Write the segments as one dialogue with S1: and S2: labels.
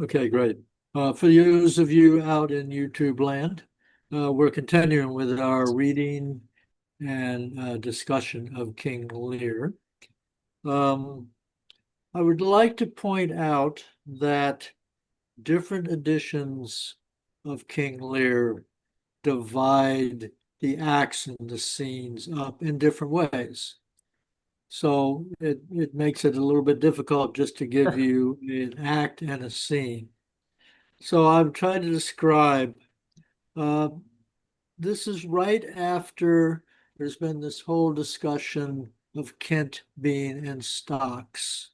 S1: Okay, great. For those of you out in YouTube land, we're continuing with our reading and discussion of King Lear. Um, I would like to point out that different editions of King Lear divide the acts and the scenes up in different ways. So it makes it a little bit difficult just to give you an act and a scene. So I'm trying to describe, uh, this is right after there's been this whole discussion of Kent being in stocks.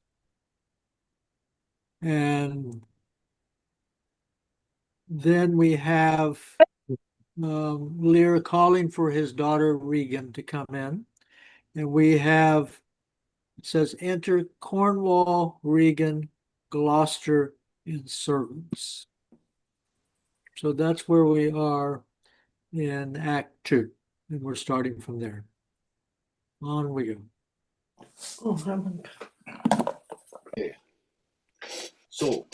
S1: And then we have Lear calling for his daughter Regan to come in. And we have, it says, enter Cornwall, Regan, Gloucester, and servants. So that's where we are in Act Two. And we're starting from there. On we go.
S2: Oh,
S3: Okay. So,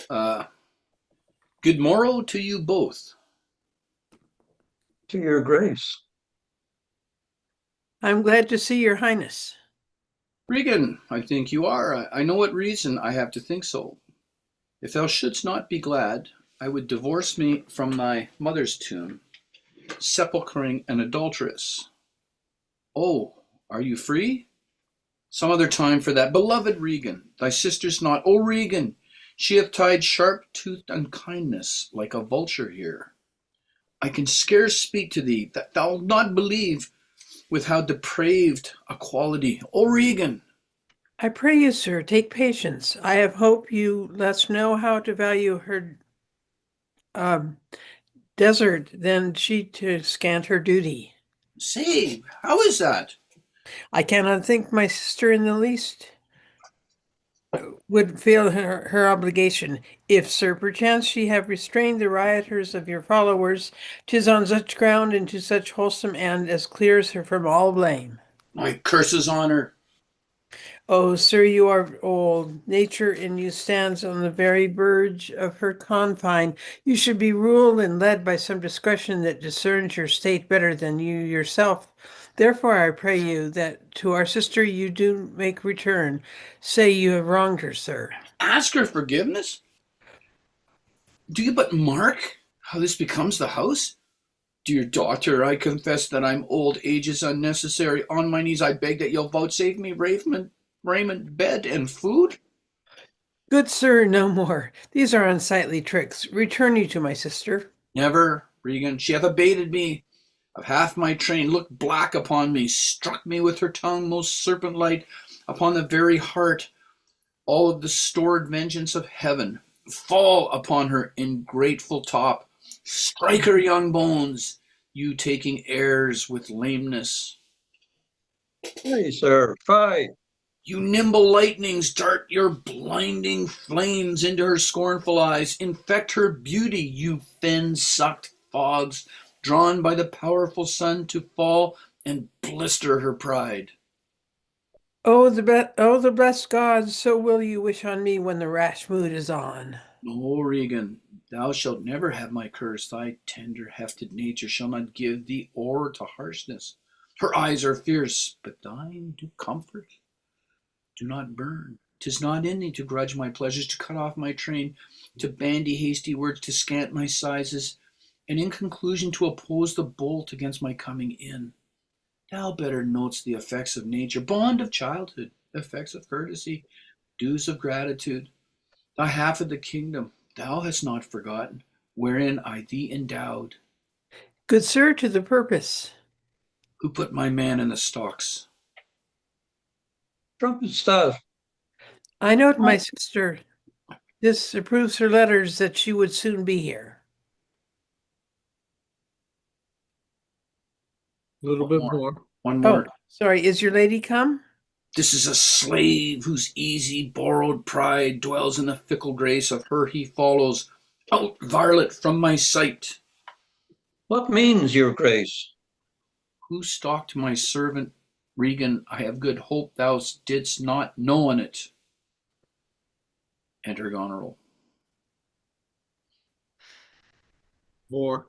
S3: good morrow to you both.
S2: to your grace.
S4: I'm glad to see your highness.
S3: Regan, I think you are. I know what reason I have to think so. If thou shouldst not be glad, I would divorce me from thy mother's tomb, sepulchring an adulteress. Oh, are you free? Some other time for that. Beloved Regan, thy sister's not. Oh, Regan, she hath tied sharp-toothed unkindness like a vulture here. I can scarce speak to thee, that thou'lt not believe with how depraved a quality. O Regan!
S4: I pray you, sir, take patience. I have hope you less know how to value her desert than she to scant her duty.
S3: Say, how is that?
S4: I cannot think my sister in the least would feel her obligation. If, sir, perchance she have restrained the rioters of your followers, 'tis on such ground and to such wholesome end as clears her from all blame.
S3: My curses on her.
S4: Oh, sir, you are old. Nature in you stands on the very verge of her confine. You should be ruled and led by some discretion that discerns your state better than you yourself. Therefore, I pray you that to our sister you do make return. Say you have wronged her, sir.
S3: Ask her forgiveness? Do you but mark how this becomes the house? Dear daughter, I confess that I'm old. Age is unnecessary. On my knees I beg that you'll vouchsafe me raiment, bed, and food.
S4: Good sir, no more. These are unsightly tricks. Return you to my sister.
S3: Never, Regan. She hath abated me of half my train, looked black upon me, struck me with her tongue most serpent-like upon the very heart. All of the stored vengeance of heaven fall upon her ingrateful top. Strike her young bones, you taking airs with lameness.
S2: Hey, sir, fie.
S3: You nimble lightnings, dart your blinding flames into her scornful eyes. Infect her beauty, you fen-sucked fogs, drawn by the powerful sun to fall and blister her pride.
S4: Oh, the blessed gods, so will you wish on me when the rash mood is on.
S3: No, Regan, thou shalt never have my curse. Thy tender-hefted nature shall not give thee o'er to harshness. Her eyes are fierce, but thine do comfort. Do not burn. 'Tis not in thee to grudge my pleasures, to cut off my train, to bandy hasty words, to scant my sizes, and in conclusion to oppose the bolt against my coming in. Thou better notes the effects of nature, bond of childhood, effects of courtesy, dues of gratitude. Thy half of the kingdom thou hast not forgotten, wherein I thee endowed.
S4: Good sir, to the purpose.
S3: Who put my man in the stocks?
S2: Trumpet stuff.
S4: I note my sister disapproves her letters that she would soon be here.
S1: A little bit more.
S3: One
S4: Oh,
S3: more.
S4: sorry. Is your lady come?
S3: This is a slave whose easy borrowed pride dwells in the fickle grace of her he follows. Out, varlet, from my sight!
S2: What means your grace?
S3: Who stalked my servant Regan? I have good hope thou didst not know on it. Enter Goneril.
S5: More.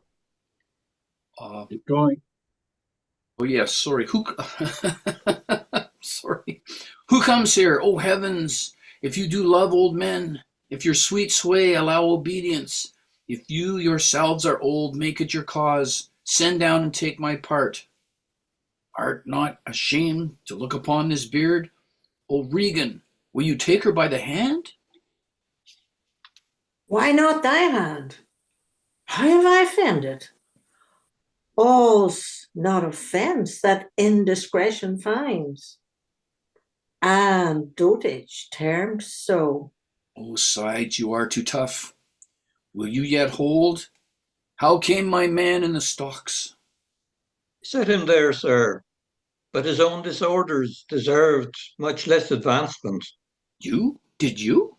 S3: Uh,
S5: Keep going.
S3: oh yes, sorry. Who? Sorry. Who comes here? Oh heavens! If you do love old men, if your sweet sway allow obedience, if you yourselves are old, make it your cause. Send down and take my part. Art not ashamed to look upon this beard? O Regan, will you take her by the hand?
S6: Why not thy hand? How have I offended? All's not offence that indiscretion finds, and dotage termed so.
S3: O sides, you are too tough. Will you yet hold? How came my man in the stocks?
S2: Set him there, sir, but his own disorders deserved much less advancement.
S3: You? Did you?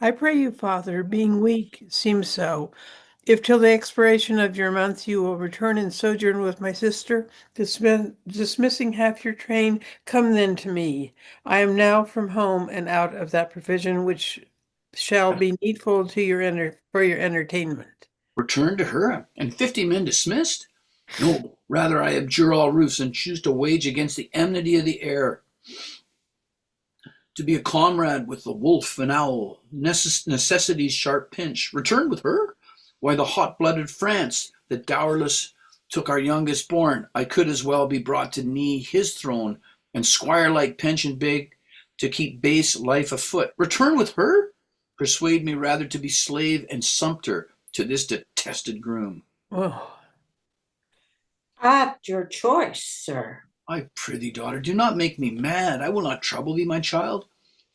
S4: I pray you, Father, being weak, seems so. If till the expiration of your month you will return and sojourn with my sister, dismissing half your train, come then to me. I am now from home and out of that provision which shall be needful to for your entertainment.
S3: Return to her, and 50 men dismissed? No, rather I abjure all roofs and choose to wage against the enmity of the air. To be a comrade with the wolf and owl, necessity's sharp pinch. Return with her? Why, the hot-blooded France, that dowerless took our youngest born, I could as well be brought to knee his throne, and squire-like pension beg to keep base life afoot. Return with her? Persuade me rather to be slave and sumpter to this detested groom.
S4: Oh,
S6: At your choice, sir.
S3: I prithee, daughter, do not make me mad. I will not trouble thee, my child.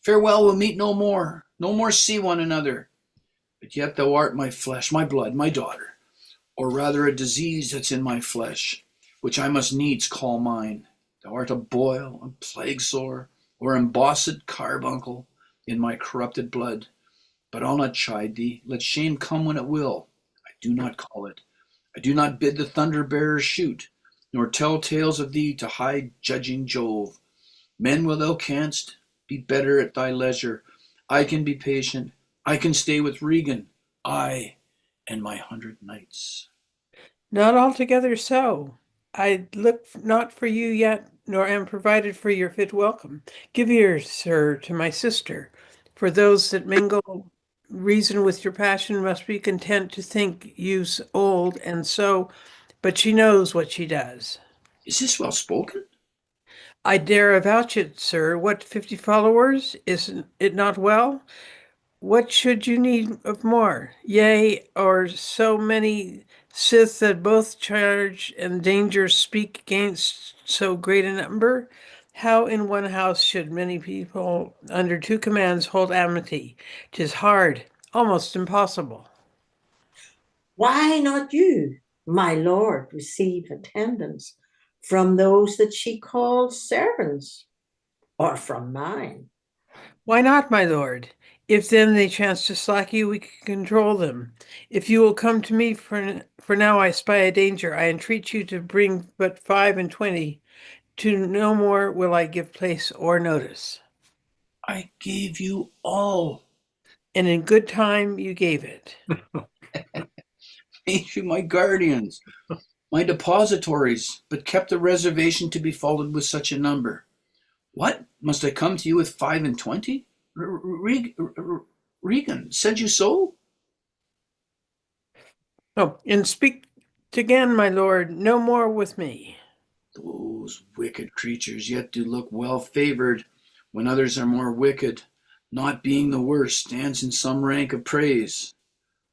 S3: Farewell, we'll meet no more see one another. But yet thou art my flesh, my blood, my daughter, or rather a disease that's in my flesh, which I must needs call mine. Thou art a boil, a plague sore, or embossed carbuncle in my corrupted blood. But I'll not chide thee, let shame come when it will. I do not call it. I do not bid the thunder-bearers shoot, nor tell tales of thee to high judging Jove. Men will thou canst, be better at thy leisure. I can be patient, I can stay with Regan, I and my 100 knights.
S4: not altogether so. I look not for you yet, nor am provided for your fit welcome. Give ear, sir, to my sister. For those that mingle reason with your passion must be content to think you old and so, but she knows what she does.
S3: Is this well spoken?
S4: I dare avouch it, sir. What, 50 followers? Isn't it not well? What should you need of more? Yea, or so many sith that both charge and danger speak against so great a number? How in one house should many people under two commands hold amity? 'Tis hard, almost impossible.
S6: Why not you, my lord, receive attendance from those that she calls servants, or from mine?
S4: Why not, my lord? If then they chance to slack you, we can control them. If you will come to me, for now I spy a danger, I entreat you to bring but 25. To no more will I give place or notice.
S3: I gave you all.
S4: And in good time you gave it.
S3: Made you my guardians, my depositories, but kept the reservation to be followed with such a number. What? Must I come to you with 25? Regan, said you so?
S4: Oh, and speak again, my lord, no more with me.
S3: Those wicked creatures yet do look well favored when others are more wicked. Not being the worst stands in some rank of praise.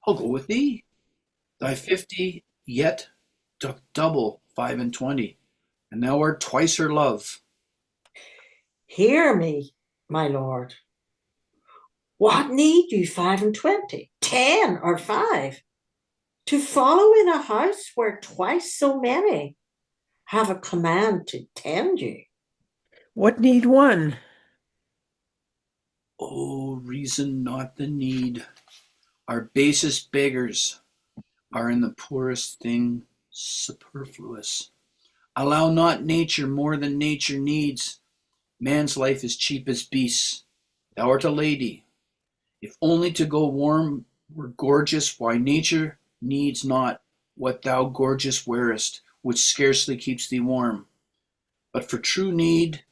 S3: I'll go with thee. Thy 50 yet doth double 25, and thou art twice her love.
S6: Hear me, my lord. What need you 25, 10 or 5, to follow in a house where twice so many have a command to tend you?
S4: What need one?
S3: Oh, reason not the need. Our basest beggars are in the poorest thing superfluous. Allow not nature more than nature needs. Man's life is cheap as beasts. Thou art a lady. If only to go warm were gorgeous, why nature needs not what thou gorgeous wearest, which scarcely keeps thee warm. But for true need,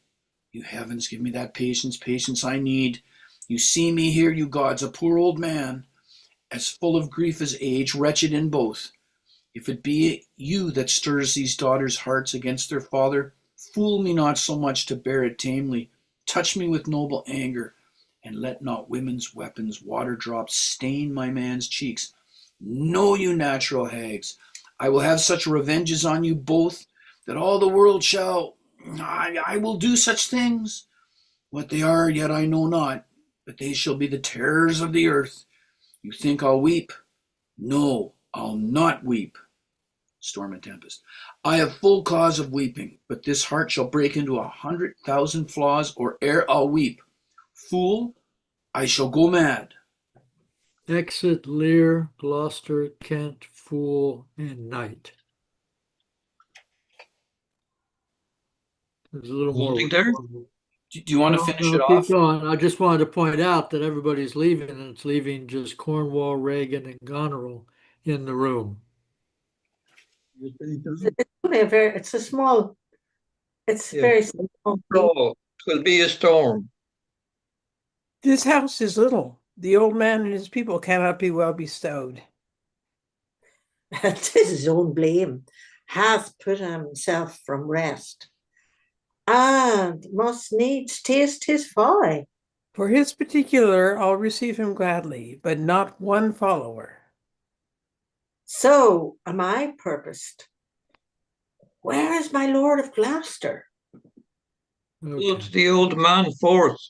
S3: you heavens, give me that patience I need. You see me here, you gods, a poor old man, as full of grief as age, wretched in both. If it be you that stirs these daughters' hearts against their father, fool me not so much to bear it tamely. Touch me with noble anger, and let not women's weapons, water drops, stain my man's cheeks. Know you, natural hags, I will have such revenges on you both, that all the world shall... I will do such things. What they are, yet I know not, but they shall be the terrors of the earth. You think I'll weep? No, I'll not weep. Storm and tempest. I have full cause of weeping, but this heart shall break into 100,000 flaws, or ere I'll weep. Fool, I shall go mad.
S1: Exit Lear, Gloucester, Kent, Fool, and Knight. There's a little more.
S2: Holding there?
S3: Do you want to finish it
S1: Keep
S3: off?
S1: going. I just wanted to point out that everybody's leaving, and it's leaving just Cornwall, Reagan, and Goneril in the room.
S6: It's only it's a small, it's
S2: Yeah.
S6: very small.
S2: Oh, 'twill be a storm.
S4: This house is little. The old man and his people cannot be well bestowed.
S6: 'Tis his own blame, hath put himself from rest, and must needs taste his folly.
S4: For his particular, I'll receive him gladly, but not one follower.
S6: So am I purposed. Where is my Lord of Gloucester?
S1: Okay.
S2: Put the old man forth.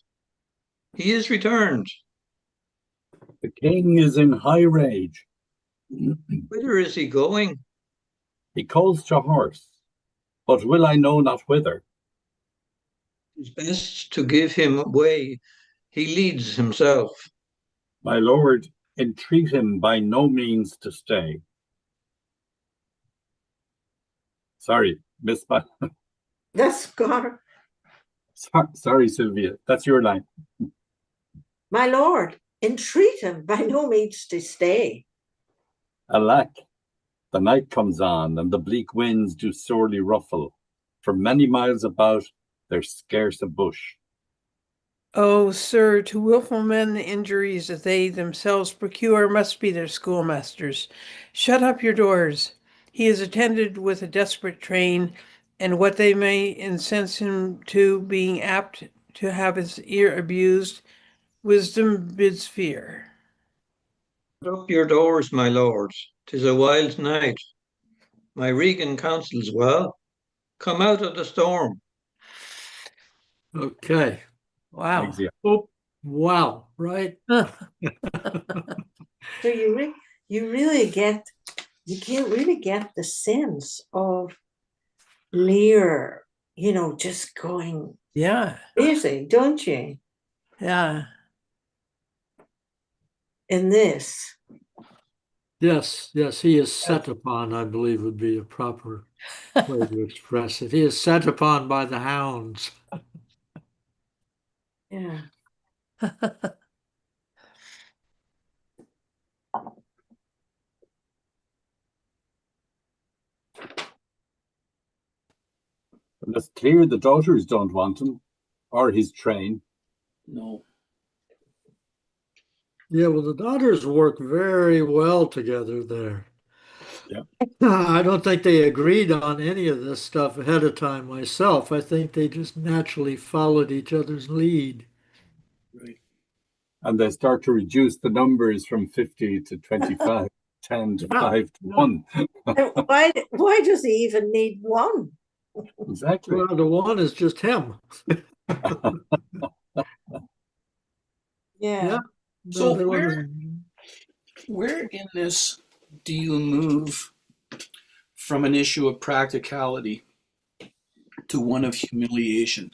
S2: He is returned.
S5: The king is in high rage.
S2: Whither is he going?
S5: He calls to horse, but will I know not whither.
S2: 'Tis best to give him way. He leads himself.
S5: My lord, entreat him by no means to stay. Sorry, Miss.
S6: That's gone.
S5: Sorry, Sylvia. That's your line.
S6: My Lord, entreat him by no means to stay.
S5: Alack, the night comes on, and the bleak winds do sorely ruffle. For many miles about, there's scarce a bush.
S4: Oh, sir, to wilful men the injuries that they themselves procure must be their schoolmasters. Shut up your doors. He is attended with a desperate train, and what they may incense him to, being apt to have his ear abused, wisdom bids fear.
S2: Put up your doors, my lords. 'Tis a wild night. My Regan counsels well. Come out of the storm.
S1: Okay.
S4: Wow.
S5: Exia.
S1: Oh, wow. Right.
S6: So you really get, you can't really get the sense of Lear, just going
S4: Yeah.
S6: crazy, don't you?
S4: Yeah.
S6: In this.
S1: Yes. He is set upon, I believe would be a proper way to express it. He is set upon by the hounds.
S6: Yeah.
S5: And it's clear the daughters don't want him, or his train.
S3: No.
S1: Yeah, well, the daughters work very well together there.
S5: Yeah.
S1: I don't think they agreed on any of this stuff ahead of time myself. I think they just naturally followed each other's lead.
S3: Right.
S5: And they start to reduce the numbers from 50 to 25, 10 to 5 to 1.
S6: And why does he even need one?
S5: Exactly.
S1: Well, the one is just him.
S6: Yeah.
S3: So
S1: The other one
S3: where in this do you move from an issue of practicality to one of humiliation?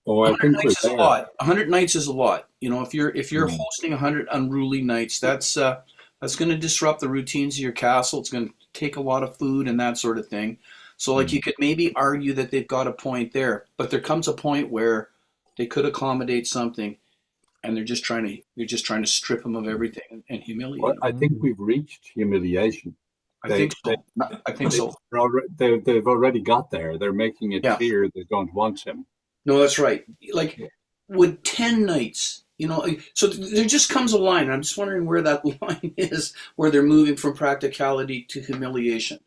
S5: Oh, I
S3: 100
S5: think we're
S3: nights is a
S5: there.
S3: lot. 100 nights is a lot. If you're
S5: Mm.
S3: hosting 100 unruly nights, that's going to disrupt the routines of your castle. It's going to take a lot of food and that sort of thing. So, like, you could maybe argue that they've got a point there, but there comes a point where they could accommodate something, and they're just trying to strip him of everything and humiliate
S5: Well,
S3: him.
S5: I think we've reached humiliation.
S3: I think so. I think so.
S5: They've already got there. They're making it
S3: Yeah.
S5: clear they don't want him.
S3: No, that's right. Like, would 10 knights, so there just comes a line. I'm just wondering where that line is, where they're moving from practicality to humiliation.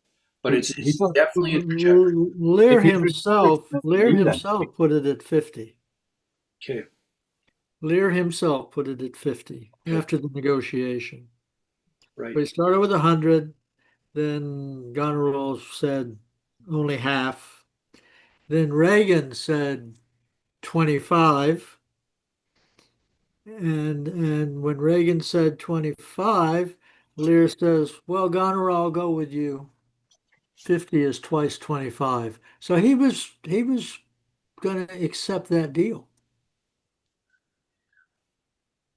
S3: But it's definitely a trajectory.
S1: Lear
S5: If he
S1: himself,
S5: restricts
S1: Lear
S5: England-
S1: himself put it at 50.
S3: Okay.
S1: Lear himself put it at 50 after the negotiation.
S3: Right.
S1: We started with 100, then Goneril said only half. Then Reagan said 25. And when Reagan said 25, Lear says, well, Goneril, I'll go with you. 50 is twice 25. So he was going to accept that deal.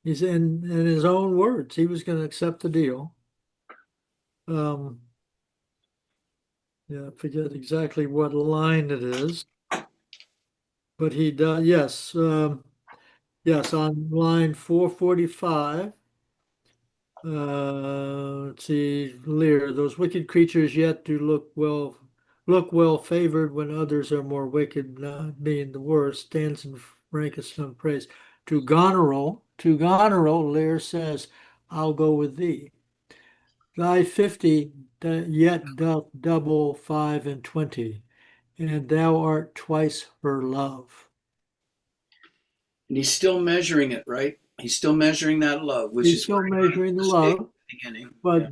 S1: He's in his own words, he was going to accept the deal. Yeah, I forget exactly what line it is, but he does. Yes, yes, on line 445. Let's see, Lear. Those wicked creatures yet do look well favored when others are more wicked, being the worst. Stands in rankest of praise. To Goneril, Lear says, "I'll go with thee. Thy 50 yet doth double 5 and 20, and thou art twice her love."
S3: And he's still measuring it, right? He's still measuring that love, which
S1: He's
S3: is
S1: still
S3: where he made
S1: measuring the
S3: mistake
S1: love,
S3: at the beginning.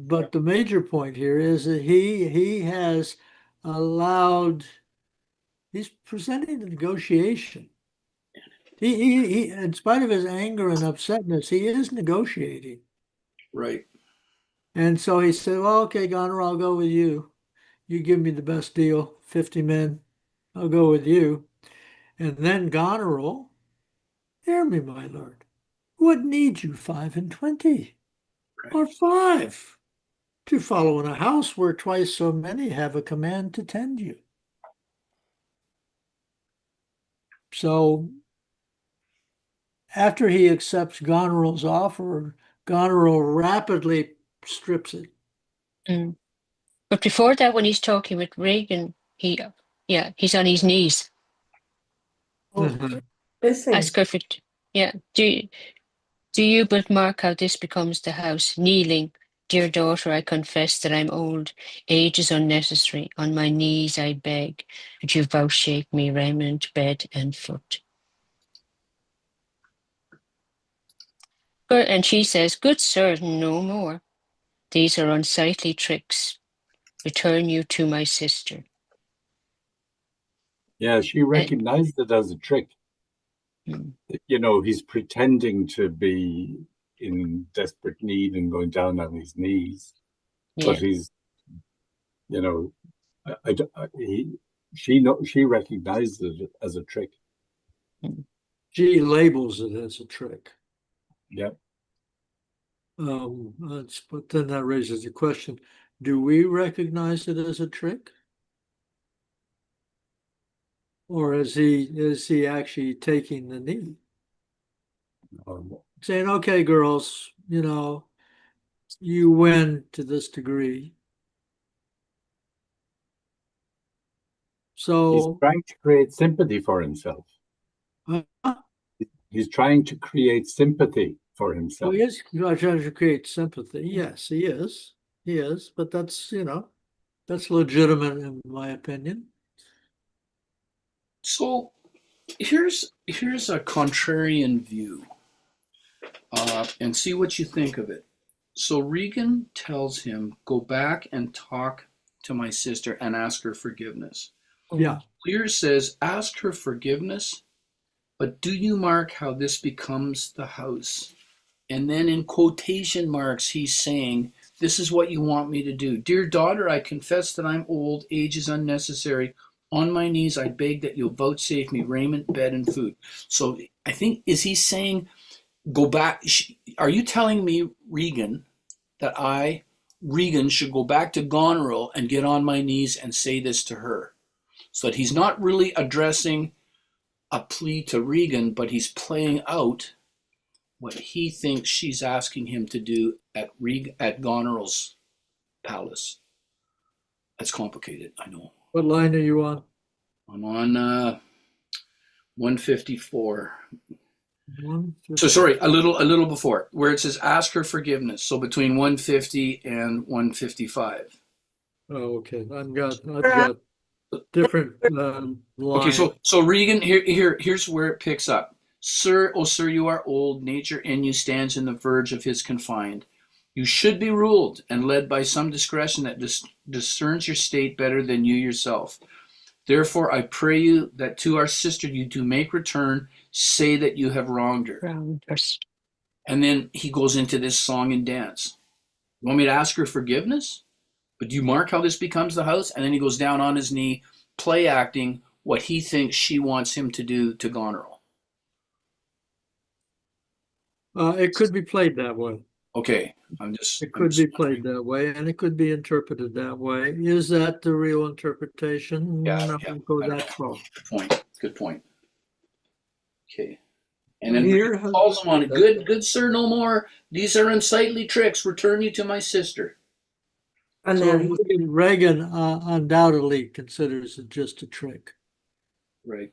S1: but the major point here is that he has allowed. He's presenting the negotiation. He in spite of his anger and upsetness, he is negotiating.
S3: Right.
S1: And so he said, well, okay, Goner, I'll go with you. You give me the best deal, 50 men. I'll go with you. And then Goneril, hear me, my lord. What need you 5 and 20?
S3: Right.
S1: Or 5? To follow in a house where twice so many have a command to tend you. So after he accepts Goneril's offer, Goneril rapidly strips it.
S7: Mm. But before that, when he's talking with Reagan, he's on his knees.
S6: Listen,
S7: Ask her for, yeah. Do you but mark how this becomes the house? Kneeling, dear daughter, I confess that I'm old. Age is unnecessary. On my knees I beg that you vouchsafe me raiment, bed, and foot. And she says, good sir, no more. These are unsightly tricks. Return you to my sister.
S5: Yeah, she recognized it as a trick. He's pretending to be in desperate need and going down on his knees, but he's, she recognized it as a trick.
S1: She labels it as a trick.
S5: Yeah.
S1: But then that raises the question, do we recognize it as a trick? Or is he actually taking the knee? Saying, okay, girls, you win to this degree. So
S5: he's trying to create sympathy for himself. He's trying to create sympathy for himself.
S1: he is trying to create sympathy. Yes, he is. He is, but that's legitimate in my opinion.
S3: So here's a contrarian view, and see what you think of it. So Regan tells him, go back and talk to my sister and ask her forgiveness.
S1: Yeah.
S3: Lear says, ask her forgiveness, but do you mark how this becomes the house? And then in quotation marks, he's saying, this is what you want me to do. Dear daughter, I confess that I'm old, age is unnecessary. On my knees, I beg that you'll vouchsafe me raiment, bed, and food. So I think, is he saying, go back? Are you telling me, Regan, that Regan, should go back to Goneril and get on my knees and say this to her? So that he's not really addressing a plea to Regan, but he's playing out what he thinks she's asking him to do at Goneril's palace. That's complicated, I know.
S1: What line are you on?
S3: I'm on 154.
S1: One.
S3: So sorry, a little before, where it says ask her forgiveness. So between 150 and 155.
S1: Oh, okay. I've got different
S3: Okay,
S1: lines.
S3: so Regan, here's where it picks up. Sir, oh sir, you are old. Nature in you stands in the verge of his confined. You should be ruled and led by some discretion that discerns your state better than you yourself. Therefore, I pray you that to our sister you do make return, say that you have wronged her. And then he goes into this song and dance. You want me to ask her forgiveness? But do you mark how this becomes the house? And then he goes down on his knee, play acting what he thinks she wants him to do to Goneril.
S1: It could be played that way.
S3: Okay,
S1: It could be played that way, and it could be interpreted that way. Is that the real interpretation?
S3: Yeah,
S1: No,
S3: yeah,
S1: go
S3: I don't
S1: that
S3: know.
S1: far.
S3: Good point. Okay. And then
S2: Lear
S3: Regan calls him on it. Good sir, no more. These are unsightly tricks. Return you to my sister.
S6: And
S1: So
S6: then
S1: Reagan undoubtedly considers it just a trick.
S3: Right.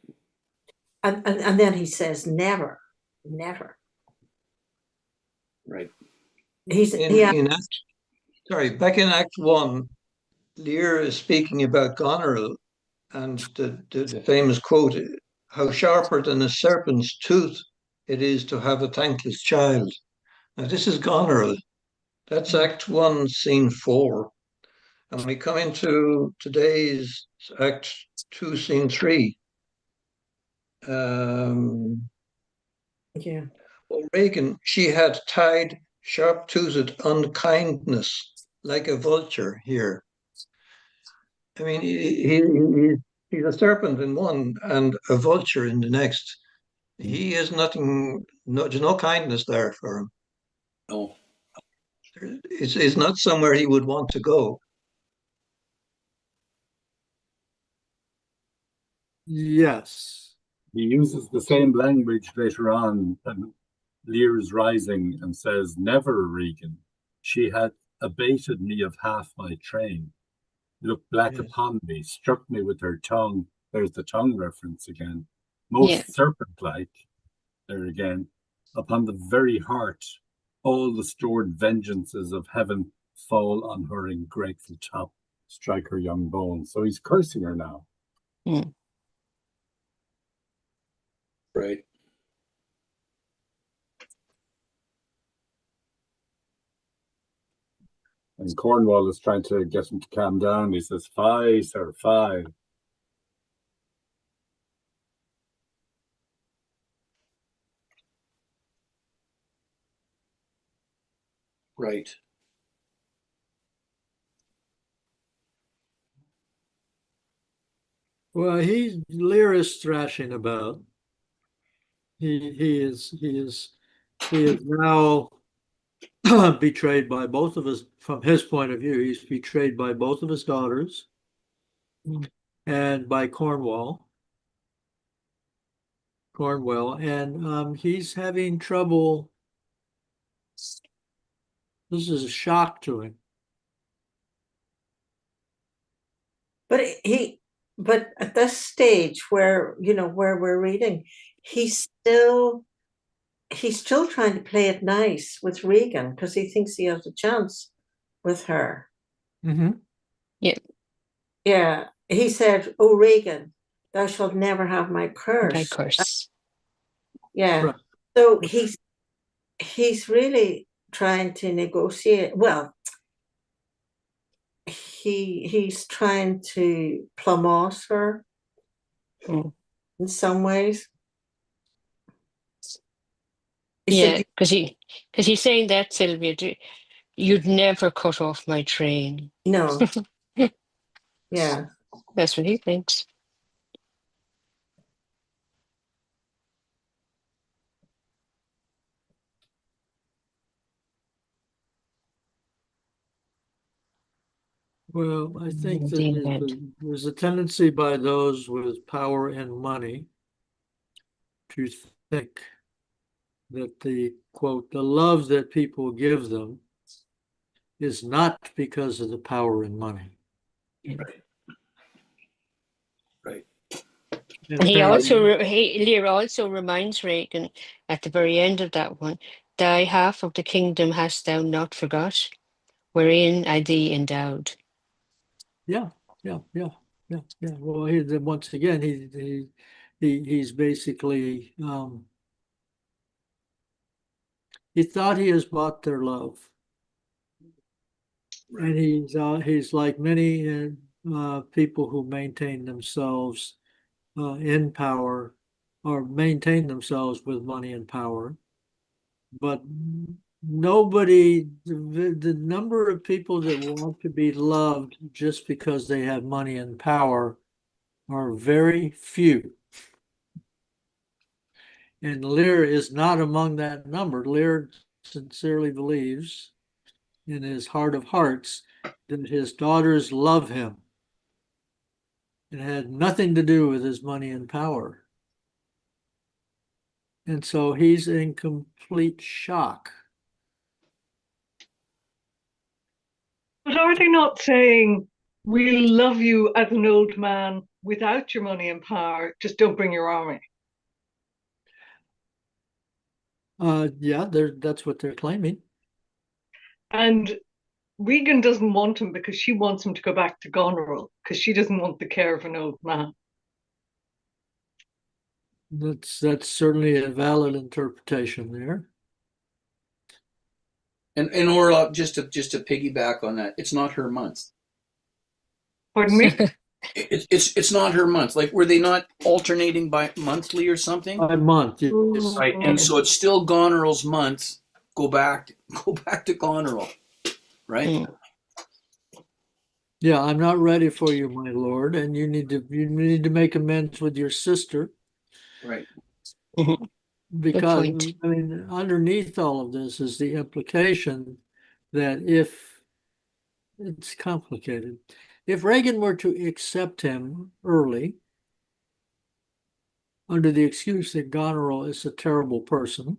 S6: and then he says never, never.
S3: Right.
S2: Back in Act 1, Lear is speaking about Goneril, and the famous quote, how sharper than a serpent's tooth it is to have a thankless child. Now this is Goneril. That's Act 1, Scene 4. And we come into today's Act 2, Scene 3.
S6: Yeah.
S2: Well, Regan, she had tied sharp-toothed unkindness like a vulture here. I mean, he's a serpent in one and a vulture in the next. He has nothing, there's no kindness there for him.
S3: No.
S2: It's not somewhere he would want to go.
S1: Yes.
S5: He uses the same language later on, and Lear is rising and says, never, Regan. She had abated me of half my train, looked black upon me, struck me with her tongue. There's the tongue reference again. Most serpent-like, there again, upon the very heart, all the stored vengeances of heaven fall on her ingrateful top, strike her young bones. So he's cursing her now.
S7: Mm.
S3: Right.
S5: And Cornwall is trying to get him to calm down. He says, "Fie, sir, fie."
S3: Right.
S1: Well, Lear is thrashing about. He is now betrayed by both of his, from his point of view, he's betrayed by both of his daughters and by Cornwall, and he's having trouble. This is a shock to him.
S6: But at this stage where we're reading, he's still trying to play it nice with Regan because he thinks he has a chance with her.
S1: Mm-hmm.
S6: Yeah. He said, "Oh, Regan, thou shalt never have my curse."
S7: My curse.
S6: Yeah.
S1: Right.
S6: So he's really trying to negotiate. Well, he's trying to plumb off her in some ways.
S7: Yeah, because he's saying that, Sylvia, you'd never cut off my train.
S6: No. Yeah.
S7: That's what he thinks.
S1: Well, I think that there's a tendency by those with power and money to think that the quote, the love that people give them is not because of the power and money.
S3: Right. Right.
S1: And
S7: He
S1: apparently,
S7: Lear also reminds Regan at the very end of that one, thy half of the kingdom hast thou not forgot, wherein I thee endowed.
S1: yeah, yeah, yeah, yeah, yeah. Well, once again, he's basically he thought he has bought their love, and he's like many people who maintain themselves in power or maintain themselves with money and power, but the number of people that want to be loved just because they have money and power are very few. And Lear is not among that number. Lear sincerely believes in his heart of hearts that his daughters love him. It had nothing to do with his money and power. And so he's in complete shock.
S8: But are they not saying, we'll love you as an old man without your money and power, just don't bring your army?
S1: Yeah, that's what they're claiming.
S8: And Regan doesn't want him because she wants him to go back to Goneril because she doesn't want the care of an old man.
S1: That's certainly a valid interpretation there.
S3: And Orla, just to piggyback on that, it's not her month.
S8: Pardon me?
S3: It's not her month. Like, were they not alternating by monthly or something?
S1: A month.
S3: Right, and so it's still Goneril's month. Go back to Goneril, right?
S7: Mm.
S1: Yeah, I'm not ready for you, my lord, and you need to make amends with your sister.
S3: Right.
S1: Because
S7: point.
S1: I mean, underneath all of this is the implication that if it's complicated, if Reagan were to accept him early, under the excuse that Goneril is a terrible person,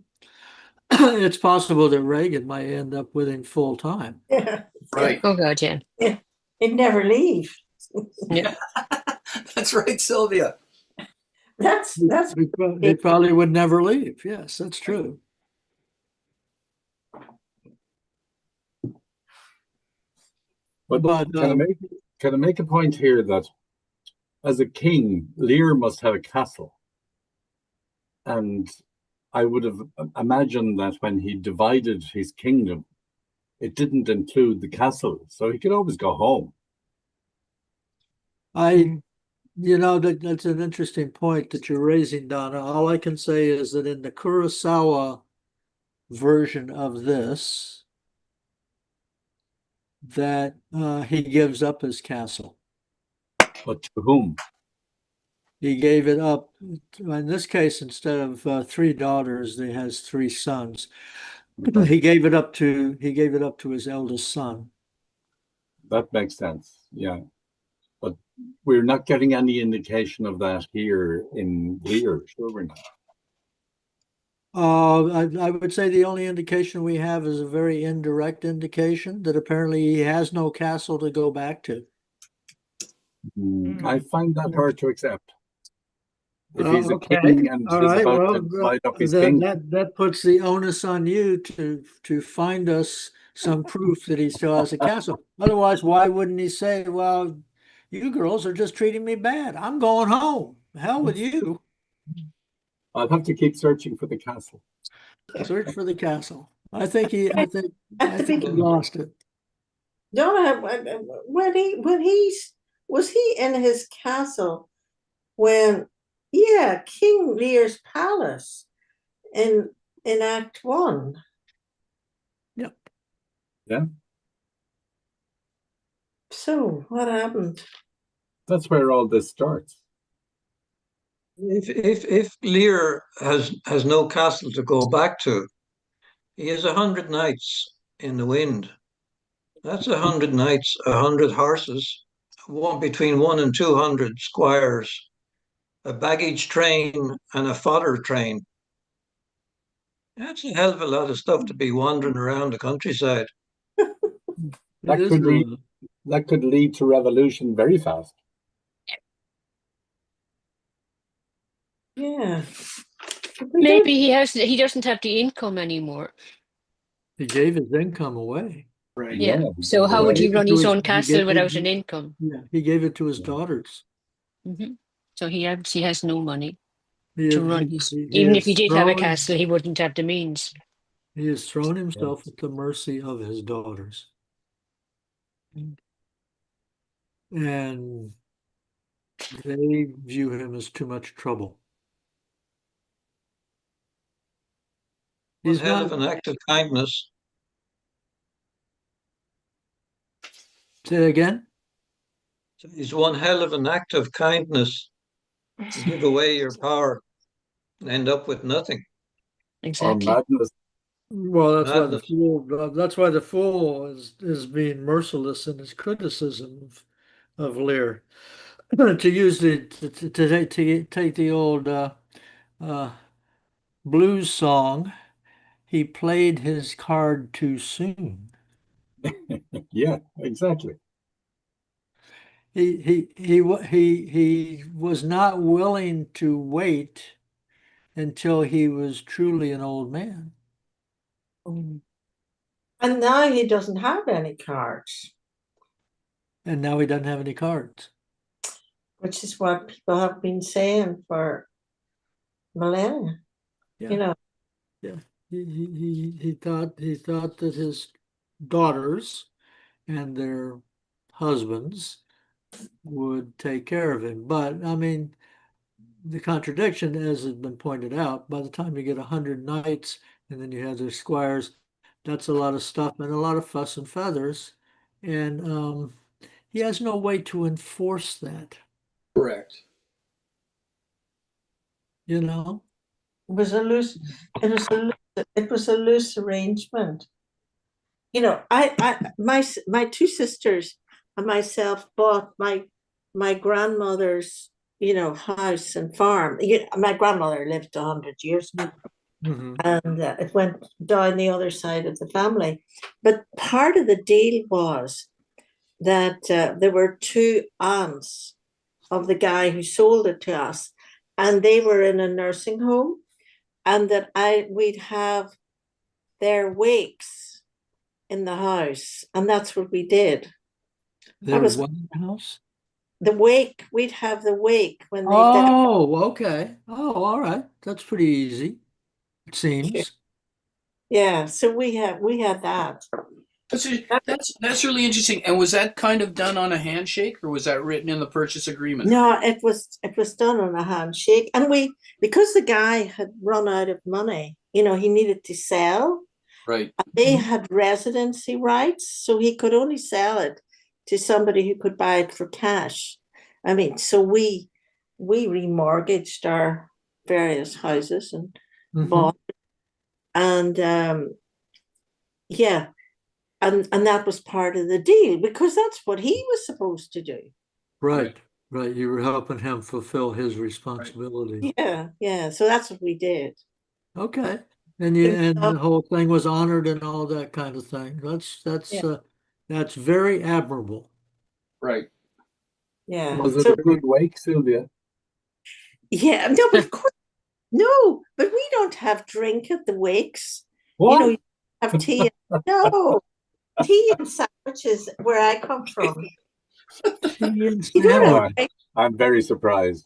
S1: it's possible that Reagan might end up with him full time.
S6: Yeah.
S3: Right.
S7: Oh God, yeah.
S6: He'd never leave.
S7: Yeah.
S3: That's right, Sylvia.
S6: That's
S1: He probably would never leave. Yes, that's true.
S5: But can I make a point here that as a king, Lear must have a castle. And I would have imagined that when he divided his kingdom, it didn't include the castle, so he could always go home.
S1: That's an interesting point that you're raising, Donna. All I can say is that in the Kurosawa version of this, that he gives up his castle.
S5: But to whom?
S1: He gave it up. In this case, instead of 3 daughters, he has 3 sons. He gave it up to his eldest son.
S5: That makes sense. Yeah. But we're not getting any indication of that here in Lear, sure we're not.
S1: I would say the only indication we have is a very indirect indication that apparently he has no castle to go back to.
S5: I find that hard to accept. If he's a
S1: Okay.
S5: king and
S1: All
S5: he's
S1: right.
S5: about
S1: Well,
S5: to divide up his kingdom.
S1: that puts the onus on you to find us some proof that he still has a castle. Otherwise, why wouldn't he say, "Well, you girls are just treating me bad. I'm going home. Hell with you."
S5: I'll have to keep searching for the castle.
S1: Search for the castle. I think he lost it.
S6: Donna, was he in his castle when King Lear's palace in Act 1.
S1: Yep.
S5: Yeah.
S6: So what happened?
S5: That's where all this starts.
S2: If Lear has no castle to go back to, he has 100 knights in the wind. That's 100 knights, 100 horses, between 100 and 200 squires, a baggage train and a fodder train. That's a hell of a lot of stuff to be wandering around the countryside.
S5: That
S1: It is
S5: could lead that could lead to revolution very fast.
S6: Yeah. We
S7: Maybe
S6: don't-
S7: he doesn't have the income anymore.
S1: he gave his income away.
S3: Right.
S7: Yeah.
S5: Yeah,
S7: So how would
S1: He
S7: he
S1: gave it
S7: run
S1: to
S7: his
S1: his-
S7: own
S1: he
S7: castle
S1: gave-
S7: without
S1: he-
S7: an income?
S1: Yeah, he gave it to his
S5: Yeah.
S1: daughters.
S7: So he obviously has no money
S1: He,
S7: to
S1: had-
S7: run his.
S1: he
S7: Even if he
S1: has
S7: did have a
S1: thrown-
S7: castle, he wouldn't have the means.
S1: He has thrown himself at the mercy of his daughters. And they view him as too much trouble.
S2: One
S1: He's
S2: hell
S1: not,
S2: of an act of kindness.
S1: say it again?
S2: It's one hell of an act of kindness to give away your power and end up with nothing.
S5: Or
S7: Exactly.
S5: madness.
S1: Well,
S2: Madness.
S1: that's why the fool is being merciless in his criticism of Lear. To use to take the old uh, blues song, he played his card too soon.
S5: Yeah, exactly.
S1: He was not willing to wait until he was truly an old man.
S6: And now he doesn't have any cards,
S1: And now he doesn't have any cards.
S6: which is what people have been saying for millennia.
S1: Yeah.
S6: You know,
S1: He thought that his daughters and their husbands would take care of him. But I mean, the contradiction, as has been pointed out, by the time you get 100 knights and then you have their squires, that's a lot of stuff and a lot of fuss and feathers. And he has no way to enforce that,
S3: Correct.
S1: you know?
S6: it was a loose, it was a loose arrangement. You know, my two sisters and myself bought my grandmother's, you know, house and farm. My grandmother lived 100 years ago,
S1: Mhm.
S6: and it went down the other side of the family. But part of the deal was that there were two aunts of the guy who sold it to us, and they were in a nursing home, and that we'd have their wakes in the house, and that's what we did.
S1: There
S6: was
S1: was one house.
S6: the wake. We'd have the wake when they died.
S1: Oh, okay. Oh, all right. That's pretty easy, it seems.
S6: Yeah, so we had that.
S3: That's really interesting. And was that kind of done on a handshake, or was that written in the purchase agreement?
S6: No, it was done on a handshake, and because the guy had run out of money, you know, he needed to sell.
S3: Right.
S6: They had residency rights, so he could only sell it to somebody who could buy it for cash. I mean, so we remortgaged our various houses and
S1: Mhm.
S6: bought, and yeah, and that was part of the deal because that's what he was supposed to do.
S1: Right, right. You were helping him fulfill his responsibility.
S6: Yeah. So that's what we did.
S1: Okay. And the whole thing was honored and all that kind of thing. That's very admirable.
S3: Right.
S6: Yeah.
S5: Was it
S6: So
S5: a good wake, Sylvia?
S6: yeah, no, but of course, no, but we don't have drink at the wakes.
S5: What?
S6: You know, you have tea. No, tea and sandwiches where I come from.
S1: Tea and
S6: You don't
S5: Oh,
S1: sandwich.
S6: have
S5: I'm very surprised.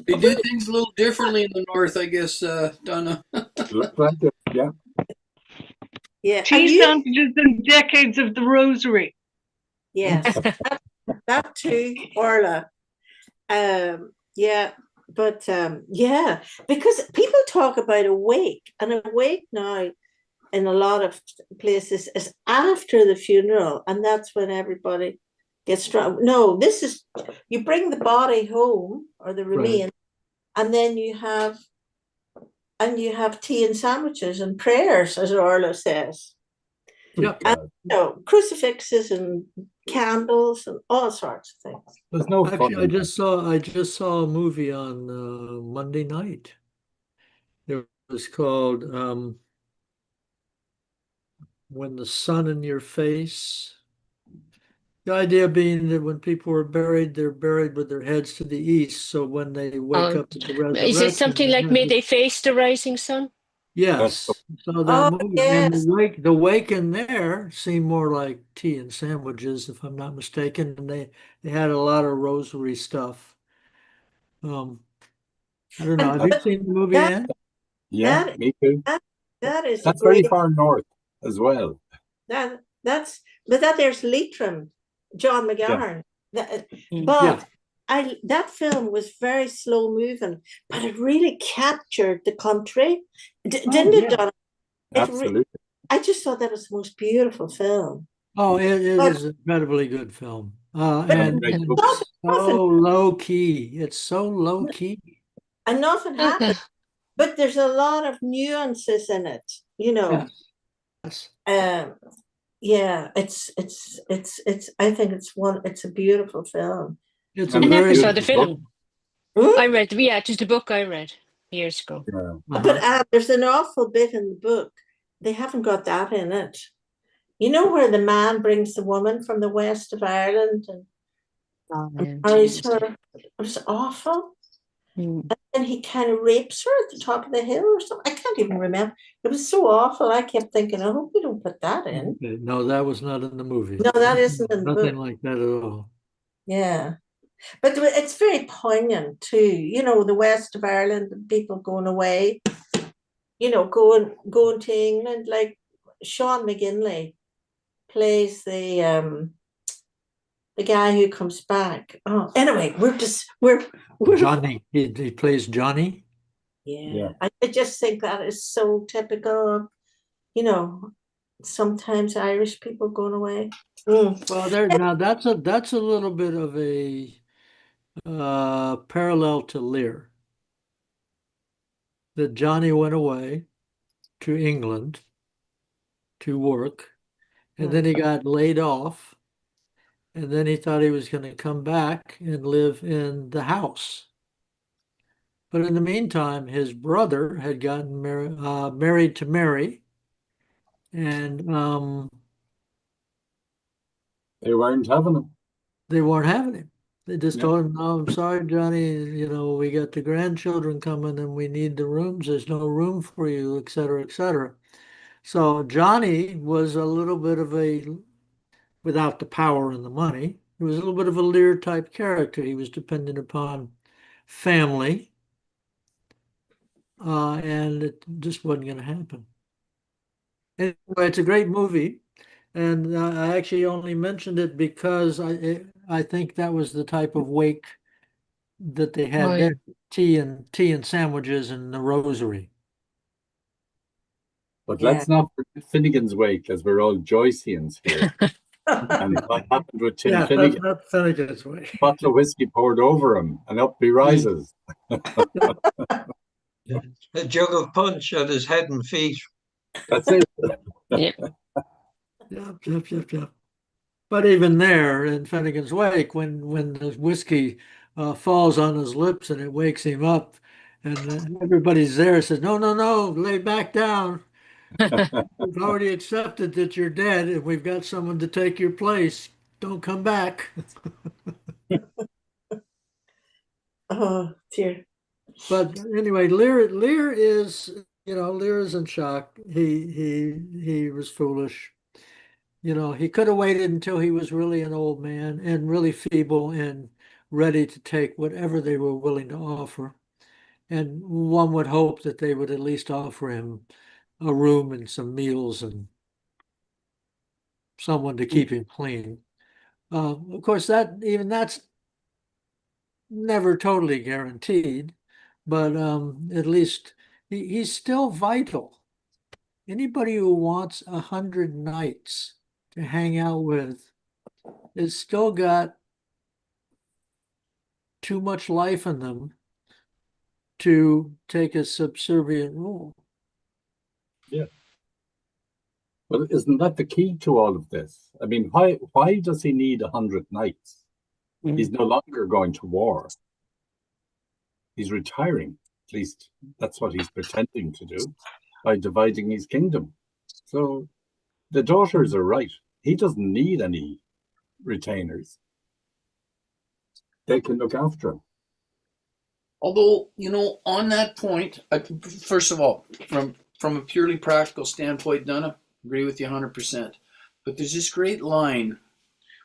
S3: They do things a little differently in the north, I guess, Donna.
S5: Looks like it, yeah.
S6: yeah, and
S8: Tea
S6: you,
S8: sandwiches and decades of the rosary.
S6: yes, that too, Orla. Yeah, but yeah, because people talk about a wake, and a wake now in a lot of places is after the funeral, and that's when everybody gets drunk. No, this is you bring the body home or the remains, and then you have tea and sandwiches and prayers, as Orla says.
S1: Yep.
S6: And crucifixes and candles and all sorts of things.
S5: There's no fun.
S1: Actually,
S5: in
S1: I just saw a movie on Monday night. There was called When the Sun in Your Face. The idea being that when people are buried, they're buried with their heads to the east. So when they wake
S7: Oh,
S1: up at the
S7: is it something
S1: resurrection,
S7: like May They Face the Rising Sun?
S1: yes. So that
S6: Oh,
S1: movie and
S6: yes.
S1: the wake in there seemed more like tea and sandwiches, if I'm not mistaken. And they had a lot of rosary stuff. I don't know.
S6: And
S1: Have you
S6: but
S1: seen the movie,
S6: that
S1: Anne?
S5: Yeah,
S6: that
S5: me too.
S6: that is a
S5: That's very
S6: great
S5: far north as well.
S6: that's but that there's Leitrim, John
S5: Yeah.
S6: McGahern.
S7: Mm.
S6: But
S1: Yeah.
S6: that film was very slow moving, but it really captured the country, didn't it,
S1: yeah.
S6: Don?
S5: Absolutely.
S6: I just thought that was the most beautiful film.
S1: Oh, it
S6: But
S1: is an incredibly good film.
S6: but
S5: And a
S1: And
S5: great
S7: Mm.
S5: book.
S1: it's
S6: nothing
S1: so low key. It's so low key.
S6: and nothing happened. But there's a lot of nuances in it, you know.
S1: Yes.
S6: Yeah, it's I think it's a beautiful film.
S1: It's
S7: I
S1: a
S5: And
S7: never
S1: very
S7: saw the
S5: beautiful book.
S7: film.
S6: Hmm?
S7: I read, yeah, just a book I read years ago.
S5: Yeah.
S6: But there's an awful bit in the book. They haven't got that in it. You know where the man brings the woman from the west of Ireland and
S7: Oh,
S6: marries
S7: Jesus.
S6: her. It was awful.
S7: Mm.
S6: And he kind of rapes her at the top of the hill or something. I can't even remember. It was so awful. I kept thinking, I hope we don't put that in.
S1: Okay. No, that was not in the movie.
S6: No, that isn't in the
S1: Nothing
S6: book.
S1: like that at all.
S6: Yeah. But it's very poignant too. You know, the west of Ireland, and people going away, you know, going to England. Like Sean McGinley plays the guy who comes back. Oh, anyway, we're
S1: Johnny. He plays Johnny.
S6: yeah. I just think that is so typical of, you know, sometimes Irish people going away. Mm.
S1: Well, now that's a little bit of a parallel to Lear. That Johnny went away to England to work, and then he got laid off, and then he thought he was going to come back and live in the house. But in the meantime, his brother had gotten married to Mary, and
S5: They weren't having them.
S1: they weren't having him. They just
S5: Yeah.
S1: told him, "No, I'm sorry, Johnny. You know, we got the grandchildren coming, and we need the rooms. There's no room for you, et cetera, et cetera." So Johnny was a little bit of a, without the power and the money, he was a little bit of a Lear type character. He was dependent upon family, and it just wasn't going to happen. Anyway, it's a great movie, and I actually only mentioned it because I think that was the type of wake that they had
S7: Right.
S1: there, tea and sandwiches and the rosary.
S5: But
S6: Yeah.
S5: let's not forget Finnegan's Wake, as we're all Joyceans here. And what happened with Tim
S1: Yeah, that's
S5: Finnegan?
S1: not Finnegan's Wake.
S5: Bottle of whiskey poured over him, and up he rises.
S2: A jug of punch at his head and feet.
S5: That's it.
S7: Yeah.
S1: Yep. But even there in Finnegan's Wake, when the whiskey falls on his lips and it wakes him up, and everybody's there says, "No, no, no, lay back down. We've already accepted that you're dead, and we've got someone to take your place. Don't come back."
S6: Oh dear.
S1: But anyway, Lear is, Lear is in shock. He was foolish. He could have waited until he was really an old man and really feeble and ready to take whatever they were willing to offer. And one would hope that they would at least offer him a room and some meals and someone to keep him clean. Of course, that's never totally guaranteed, but at least he's still vital. Anybody who wants 100 nights to hang out with has still got too much life in them to take a subservient role.
S5: Yeah. Well, isn't that the key to all of this? I mean, why does he need 100 nights?
S7: Mm.
S5: He's no longer going to war. He's retiring. At least that's what he's pretending to do by dividing his kingdom. So the daughters are right. He doesn't need any retainers. They can look after him.
S3: Although, on that point, first of all, from a purely practical standpoint, Donna, agree with you 100%. But there's this great line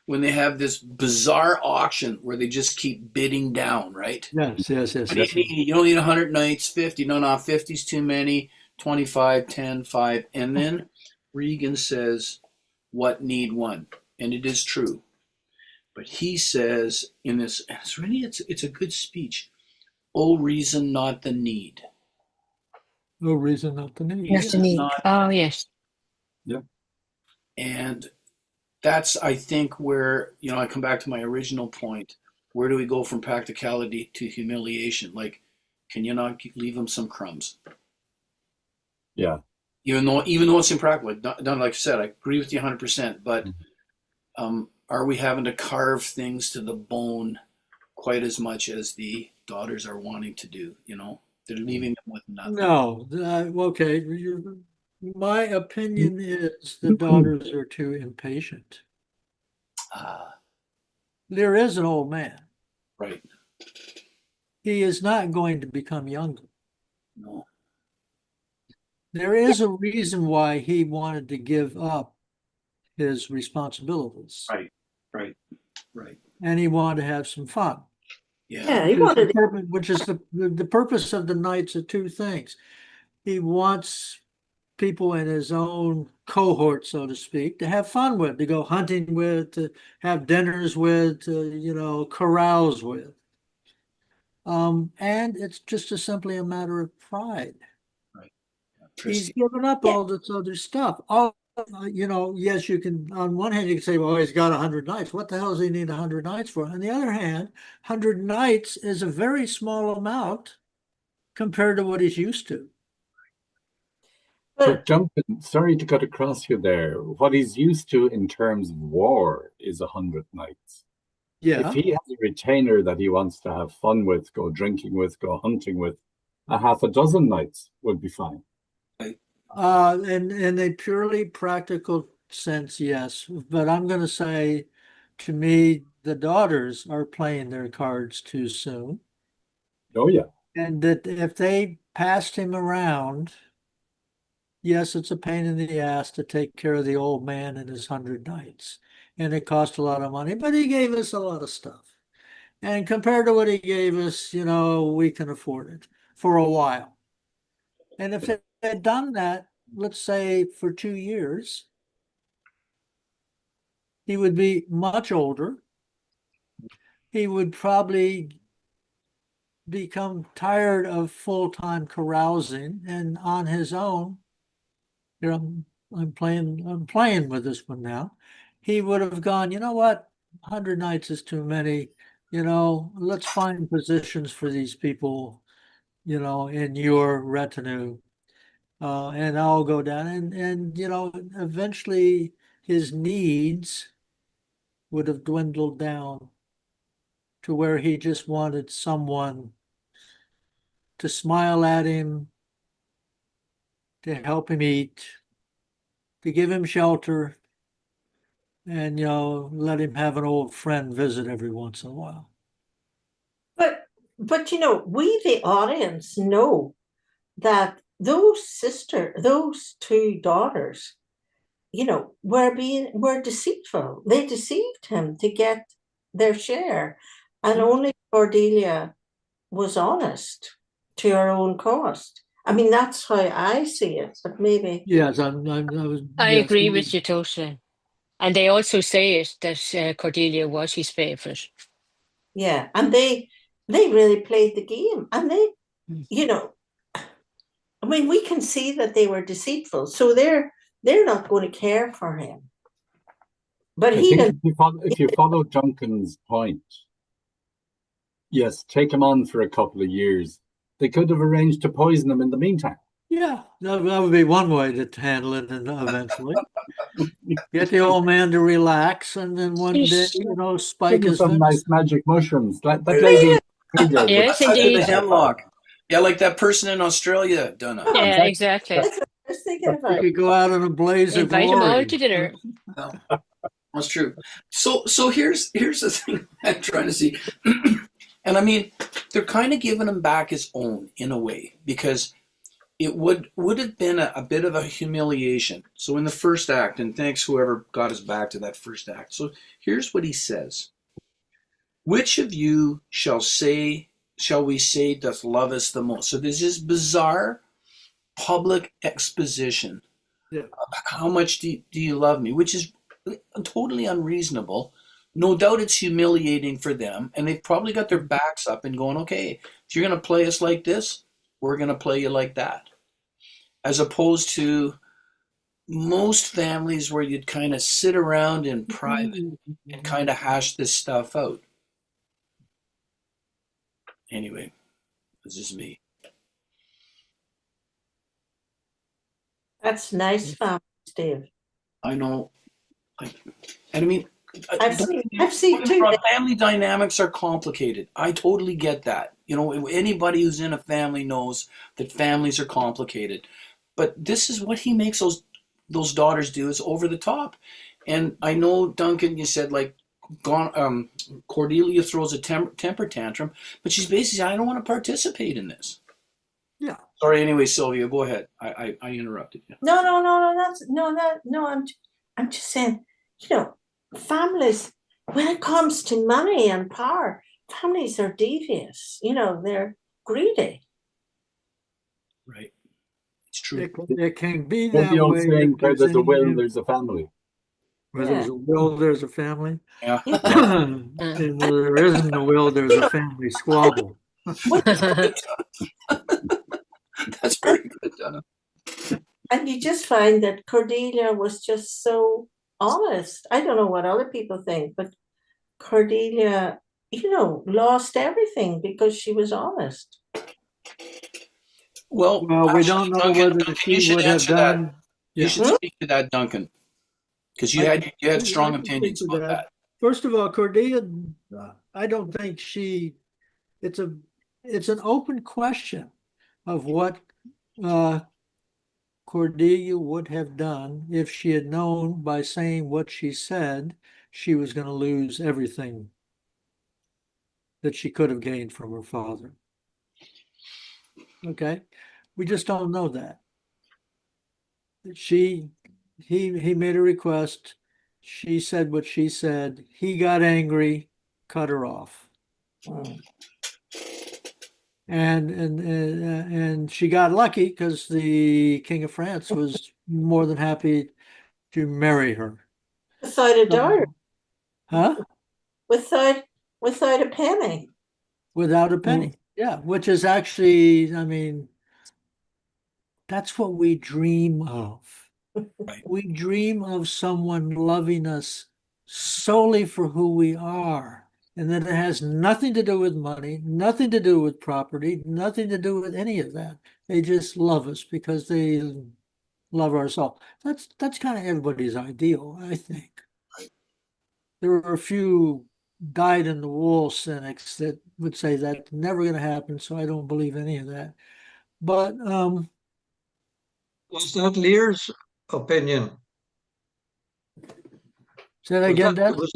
S3: when they have this bizarre auction where they just keep bidding down, right?
S1: Yes.
S3: What do you need? You don't need 100 knights, 50. No, 50's too many. 25, 10, 5. And then Regan says, what need one? And it is true. But he says in this, it's a good speech. Oh, reason, not the need.
S1: No reason not to need.
S7: Yes, the need. Oh, yes.
S5: Yeah.
S3: And that's, I think, where, I come back to my original point. Where do we go from practicality to humiliation? Like, can you not leave them some crumbs?
S5: Yeah.
S3: Even though it's impractical. Like I said, I agree with you 100%. But are we having to carve things to the bone quite as much as the daughters are wanting to do? They're leaving them with nothing.
S1: No, okay. My opinion is the daughters are too impatient. Lear is an old man.
S3: Right.
S1: He is not going to become younger.
S3: No.
S1: There is a reason why he wanted to give up his responsibilities.
S3: Right.
S1: And he wanted to have some fun.
S6: Yeah, he wanted
S1: Which is the purpose of the knights are two things. He wants people in his own cohort, so to speak, to have fun with, to go hunting with, to have dinners with, to, carouse with. And it's just simply a matter of pride.
S3: Right.
S1: He's given up all this other stuff. Yes, you can, on one hand, you can say, well, he's got 100 knights. What the hell does he need 100 knights for? On the other hand, 100 knights is a very small amount compared to what he's used to.
S5: But Duncan, sorry to cut across you there. What he's used to in terms of war is 100 knights.
S1: Yeah.
S5: If he has a retainer that he wants to have fun with, go drinking with, go hunting with, a half a dozen knights would be fine.
S1: In a purely practical sense, yes. But I'm going to say, to me, the daughters are playing their cards too soon.
S5: Oh, yeah.
S1: And that if they passed him around, yes, it's a pain in the ass to take care of the old man and his 100 knights. And it cost a lot of money, but he gave us a lot of stuff. And compared to what he gave us, we can afford it for a while. And if they had done that, let's say for 2 years, he would be much older. He would probably become tired of full-time carousing and on his own. I'm playing with this one now. He would have gone, you know what? 100 nights is too many. Let's find positions for these people, in your retinue. And I'll go down and eventually his needs would have dwindled down to where he just wanted someone to smile at him, to help him eat, to give him shelter, and let him have an old friend visit every once in a while.
S6: But we the audience know that those two daughters, were deceitful. They deceived him to get their share, and only Cordelia was honest to her own cost. I mean, that's how I see it, but maybe.
S1: Yes,
S7: I agree with you totally. And they also say it that Cordelia was his favorite.
S6: Yeah, and they really played the game, and they, I mean, we can see that they were deceitful, so they're not going to care for him. But
S5: if you follow Duncan's point, yes, take him on for a couple of years. They could have arranged to poison him in the meantime.
S1: Yeah, that would be one way to handle it, and eventually get the old man to relax, and then one day, spike
S5: Give him
S1: his
S5: some
S1: fence.
S5: nice magic mushrooms. That lady.
S7: Yes, indeed.
S3: Hemlock. Yeah, like that person in Australia, Donna.
S7: Yeah, exactly.
S6: That's what I was thinking
S1: You
S6: about.
S1: could go out in a blaze of
S7: Invite them all
S1: glory.
S7: to dinner.
S3: No, that's true. So here's the thing I'm trying to see, and I mean, they're kind of giving him back his own in a way, because it would have been a bit of a humiliation. So in the first act, and thanks whoever got us back to that first act. So here's what he says: "Which of you shall we say doth love us the most?" So there's this bizarre public exposition.
S1: Yeah.
S3: How much do you love me? Which is totally unreasonable. No doubt it's humiliating for them, and they've probably got their backs up and going, okay, if you're going to play us like this, we're going to play you like that. As opposed to most families where you'd kind of sit around in private and kind of hash this stuff out. Anyway, this is me.
S6: That's nice, family, Steve.
S3: I know. And I mean,
S6: I've seen two.
S3: family dynamics are complicated. I totally get that. You know, anybody who's in a family knows that families are complicated. But this is what he makes those daughters do, is over the top. And I know, Duncan, you said like Cordelia throws a temper tantrum, but she's basically, I don't want to participate in this.
S1: Yeah.
S3: Sorry. Anyway, Sylvia, go ahead. I interrupted you.
S6: No. I'm just saying, families, when it comes to money and power, families are devious. They're greedy.
S3: Right. It's true.
S1: It can be
S5: Don't
S1: that
S5: be old
S1: way.
S5: saying,
S1: if
S5: where
S1: there's
S5: there's a will,
S1: any-
S5: there's a family.
S1: Where there's a will, there's a family.
S3: Yeah.
S1: And where there isn't a will, there's a family squabble.
S3: That's very good, Donna.
S6: And you just find that Cordelia was just so honest. I don't know what other people think, but Cordelia, lost everything because she was honest.
S3: Well,
S1: we don't know
S3: Duncan,
S1: whether
S3: you
S1: she
S3: should
S1: would have
S3: answer that.
S1: done.
S3: You should speak to that, Duncan, because you had strong
S1: I can speak
S3: opinions
S1: to
S3: about that.
S1: First of all, Cordelia, I don't think it's an open question of what Cordelia would have done if she had known by saying what she said, she was going to lose everything that she could have gained from her father. Okay, we just don't know that. He made a request. She said what she said. He got angry, cut her off. And she got lucky because the King of France was more than happy to marry her.
S6: Without a daughter.
S1: Huh?
S6: Without a penny.
S1: Without a penny. Yeah, which is actually, I mean, that's what we dream of.
S3: Right.
S1: We dream of someone loving us solely for who we are. And that it has nothing to do with money, nothing to do with property, nothing to do with any of that. They just love us because they love our soul. That's kind of everybody's ideal, I think.
S3: Right.
S1: There are a few dyed-in-the-wool cynics that would say that's never going to happen, so I don't believe any of that. But
S2: Was that Lear's opinion?
S1: say that again, Dad?
S2: Was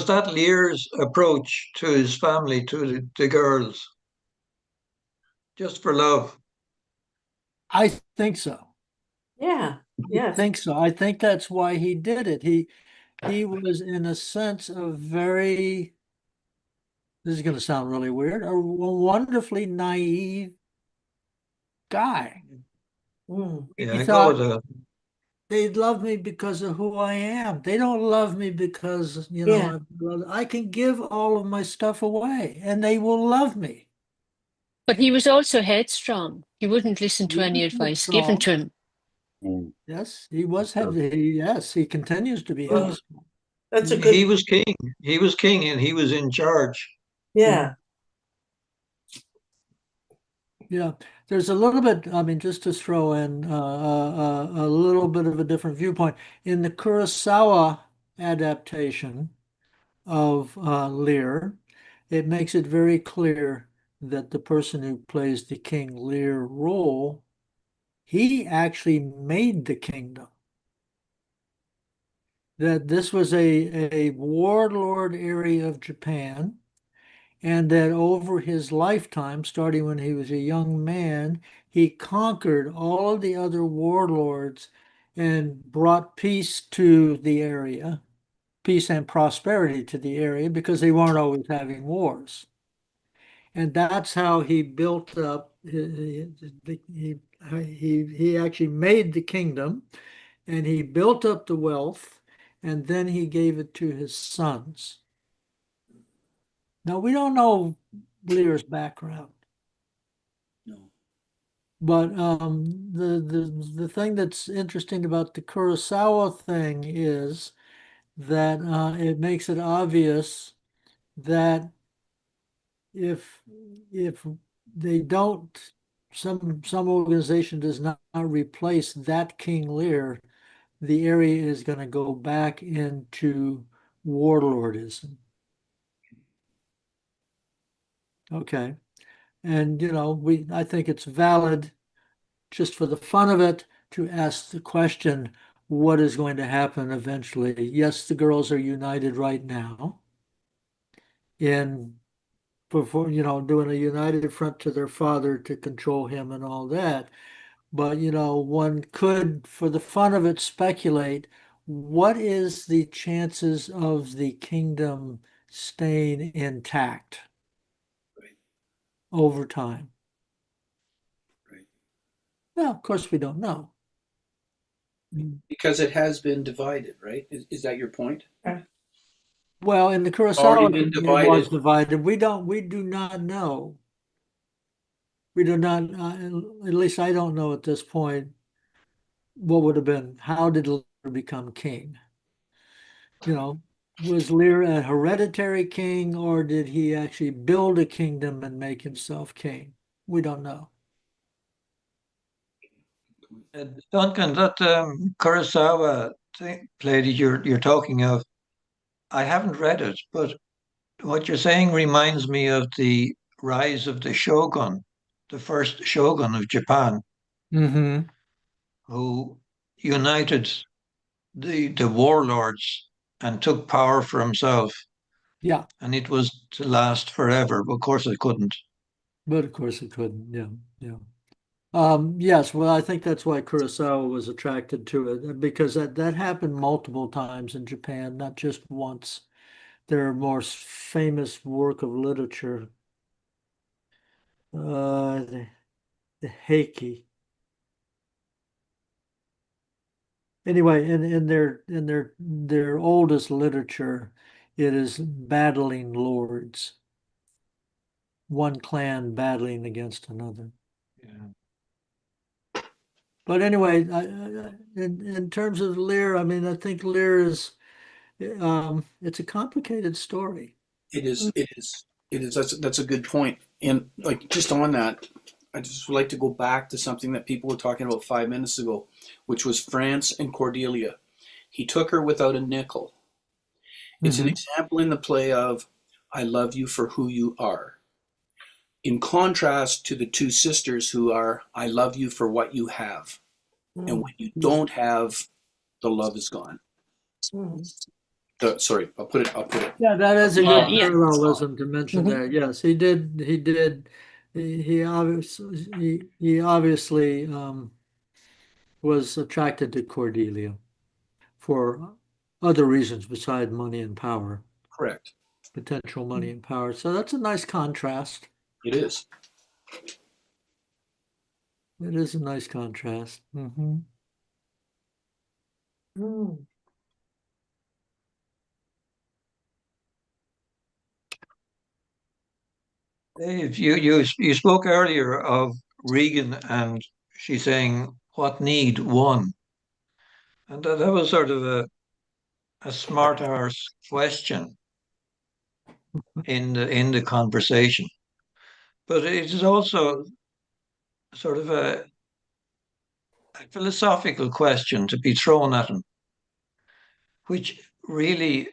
S2: that Lear's approach to his family, to the girls? Just for love?
S1: I think so.
S6: Yeah.
S1: I
S6: Yes.
S1: think so. I think that's why he did it. He was, in a sense, this is going to sound really weird, a wonderfully naive guy.
S2: Yeah,
S1: He
S2: I go
S1: thought
S2: with that.
S1: they love me because of who I am. They don't love me because, I can give all of my stuff away and they will love me.
S7: But he was also headstrong. He wouldn't listen to any advice given to him.
S1: Yes, he was heavy. Yes, he continues to be headstrong.
S6: That's a good.
S2: He was king. He was king and he was in charge.
S6: Yeah.
S1: Yeah, there's a little bit, I mean, just to throw in a little bit of a different viewpoint. In the Kurosawa adaptation of Lear, it makes it very clear that the person who plays the King Lear role, he actually made the kingdom. That this was a warlord area of Japan, and that over his lifetime, starting when he was a young man, he conquered all of the other warlords and brought peace to the area, peace and prosperity to the area, because they weren't always having wars. And that's how he built up, he actually made the kingdom, and he built up the wealth, and then he gave it to his sons. Now, we don't know Lear's background,
S3: No.
S1: but the thing that's interesting about the Kurosawa thing is that it makes it obvious that if if they don't, some organization does not replace that King Lear, the area is going to go back into warlordism. Okay. And I think it's valid, just for the fun of it, to ask the question, what is going to happen eventually? Yes, the girls are united right now in before, doing a united front to their father to control him and all that. But, one could, for the fun of it, speculate, what is the chances of the kingdom staying intact
S3: Right.
S1: over time?
S3: Right.
S1: Well, of course, we don't know.
S3: Because it has been divided, right? Is that your point?
S1: Well, in the
S3: Already
S1: Kurosawa,
S3: been
S1: it was
S3: divided.
S1: divided. We do not know. We do not, at least I don't know at this point, what would have been, how did Lear become king? Was Lear a hereditary king, or did he actually build a kingdom and make himself king? We don't know.
S2: Duncan, that Kurosawa play that you're talking of, I haven't read it, but what you're saying reminds me of the rise of the shogun, the first shogun of Japan,
S1: Mm-hmm.
S2: who united the warlords and took power for himself.
S1: Yeah,
S2: And it was to last forever. But of course, it couldn't.
S1: but of course it couldn't. Yeah, yeah. Yes, well, I think that's why Kurosawa was attracted to it, because that happened multiple times in Japan, not just once. Their more famous work of literature, the Heike. Anyway, in their oldest literature, it is battling lords, one clan battling against another.
S2: Yeah.
S1: But anyway, in terms of Lear, I mean, I think Lear is, it's a complicated story.
S3: It is. It is. It is. That's a good point. And like just on that, I just would like to go back to something that people were talking about 5 minutes ago, which was France and Cordelia. He took her without a nickel. It's an
S1: Mhm.
S3: example in the play of I love you for who you are. In contrast to the two sisters who are I love you for what you have. And when you don't have, the love is gone. Sorry, I'll put it.
S1: Yeah, that is a
S7: Yeah,
S1: good
S7: yeah.
S1: parallelism to mention
S7: Mhm.
S1: there. Yes, he did. He obviously was attracted to Cordelia for other reasons besides money and power,
S3: Correct.
S1: potential money and power. So that's a nice contrast.
S3: It is.
S1: It is a nice contrast. Mm-hmm.
S6: Mm.
S2: Dave, you spoke earlier of Regan and she saying, "What need one?" And that was sort of a smart arse question in the conversation. But it is also sort of a philosophical question to be thrown at him, which really,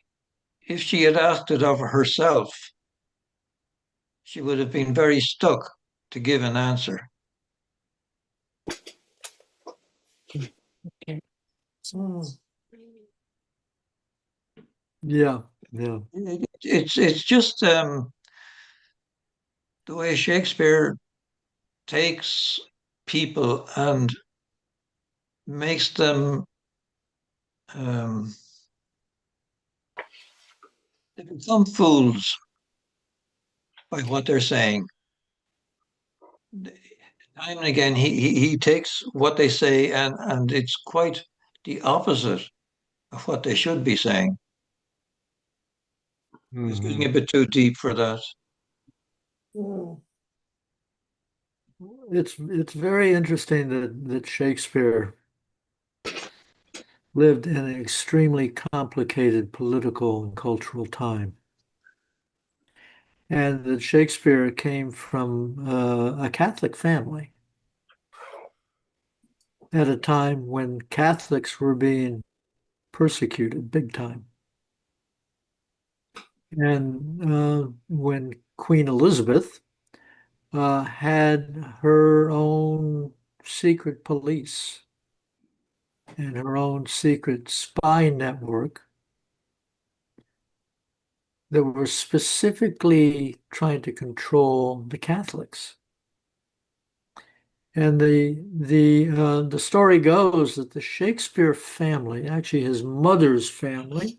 S2: if she had asked it of herself, she would have been very stuck to give an answer.
S6: Mm.
S1: Yeah, yeah.
S2: It's just the way Shakespeare takes people and makes them um, they become fools by what they're saying. Time and again, he takes what they say and it's quite the opposite of what they should be saying. It's getting a
S1: Mhm.
S2: bit too deep for that.
S6: Mm.
S1: It's very interesting that Shakespeare lived in an extremely complicated political and cultural time. And that Shakespeare came from a Catholic family at a time when Catholics were being persecuted big time. And when Queen Elizabeth had her own secret police and her own secret spy network that were specifically trying to control the Catholics. And the story goes that the Shakespeare family, actually his mother's family,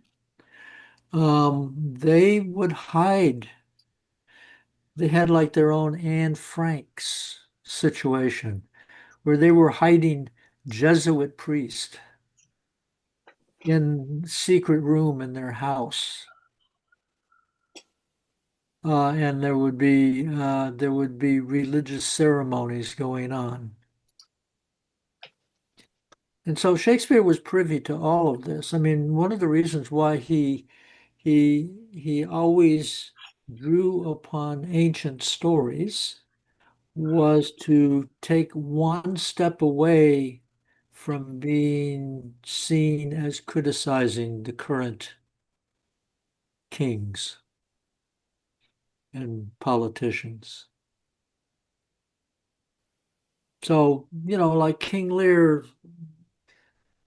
S1: they would hide. They had like their own Anne Frank's situation where they were hiding Jesuit priests in secret room in their house. And there would be religious ceremonies going on. And so Shakespeare was privy to all of this. I mean, one of the reasons why he always drew upon ancient stories was to take one step away from being seen as criticizing the current kings and politicians. So, like King Lear,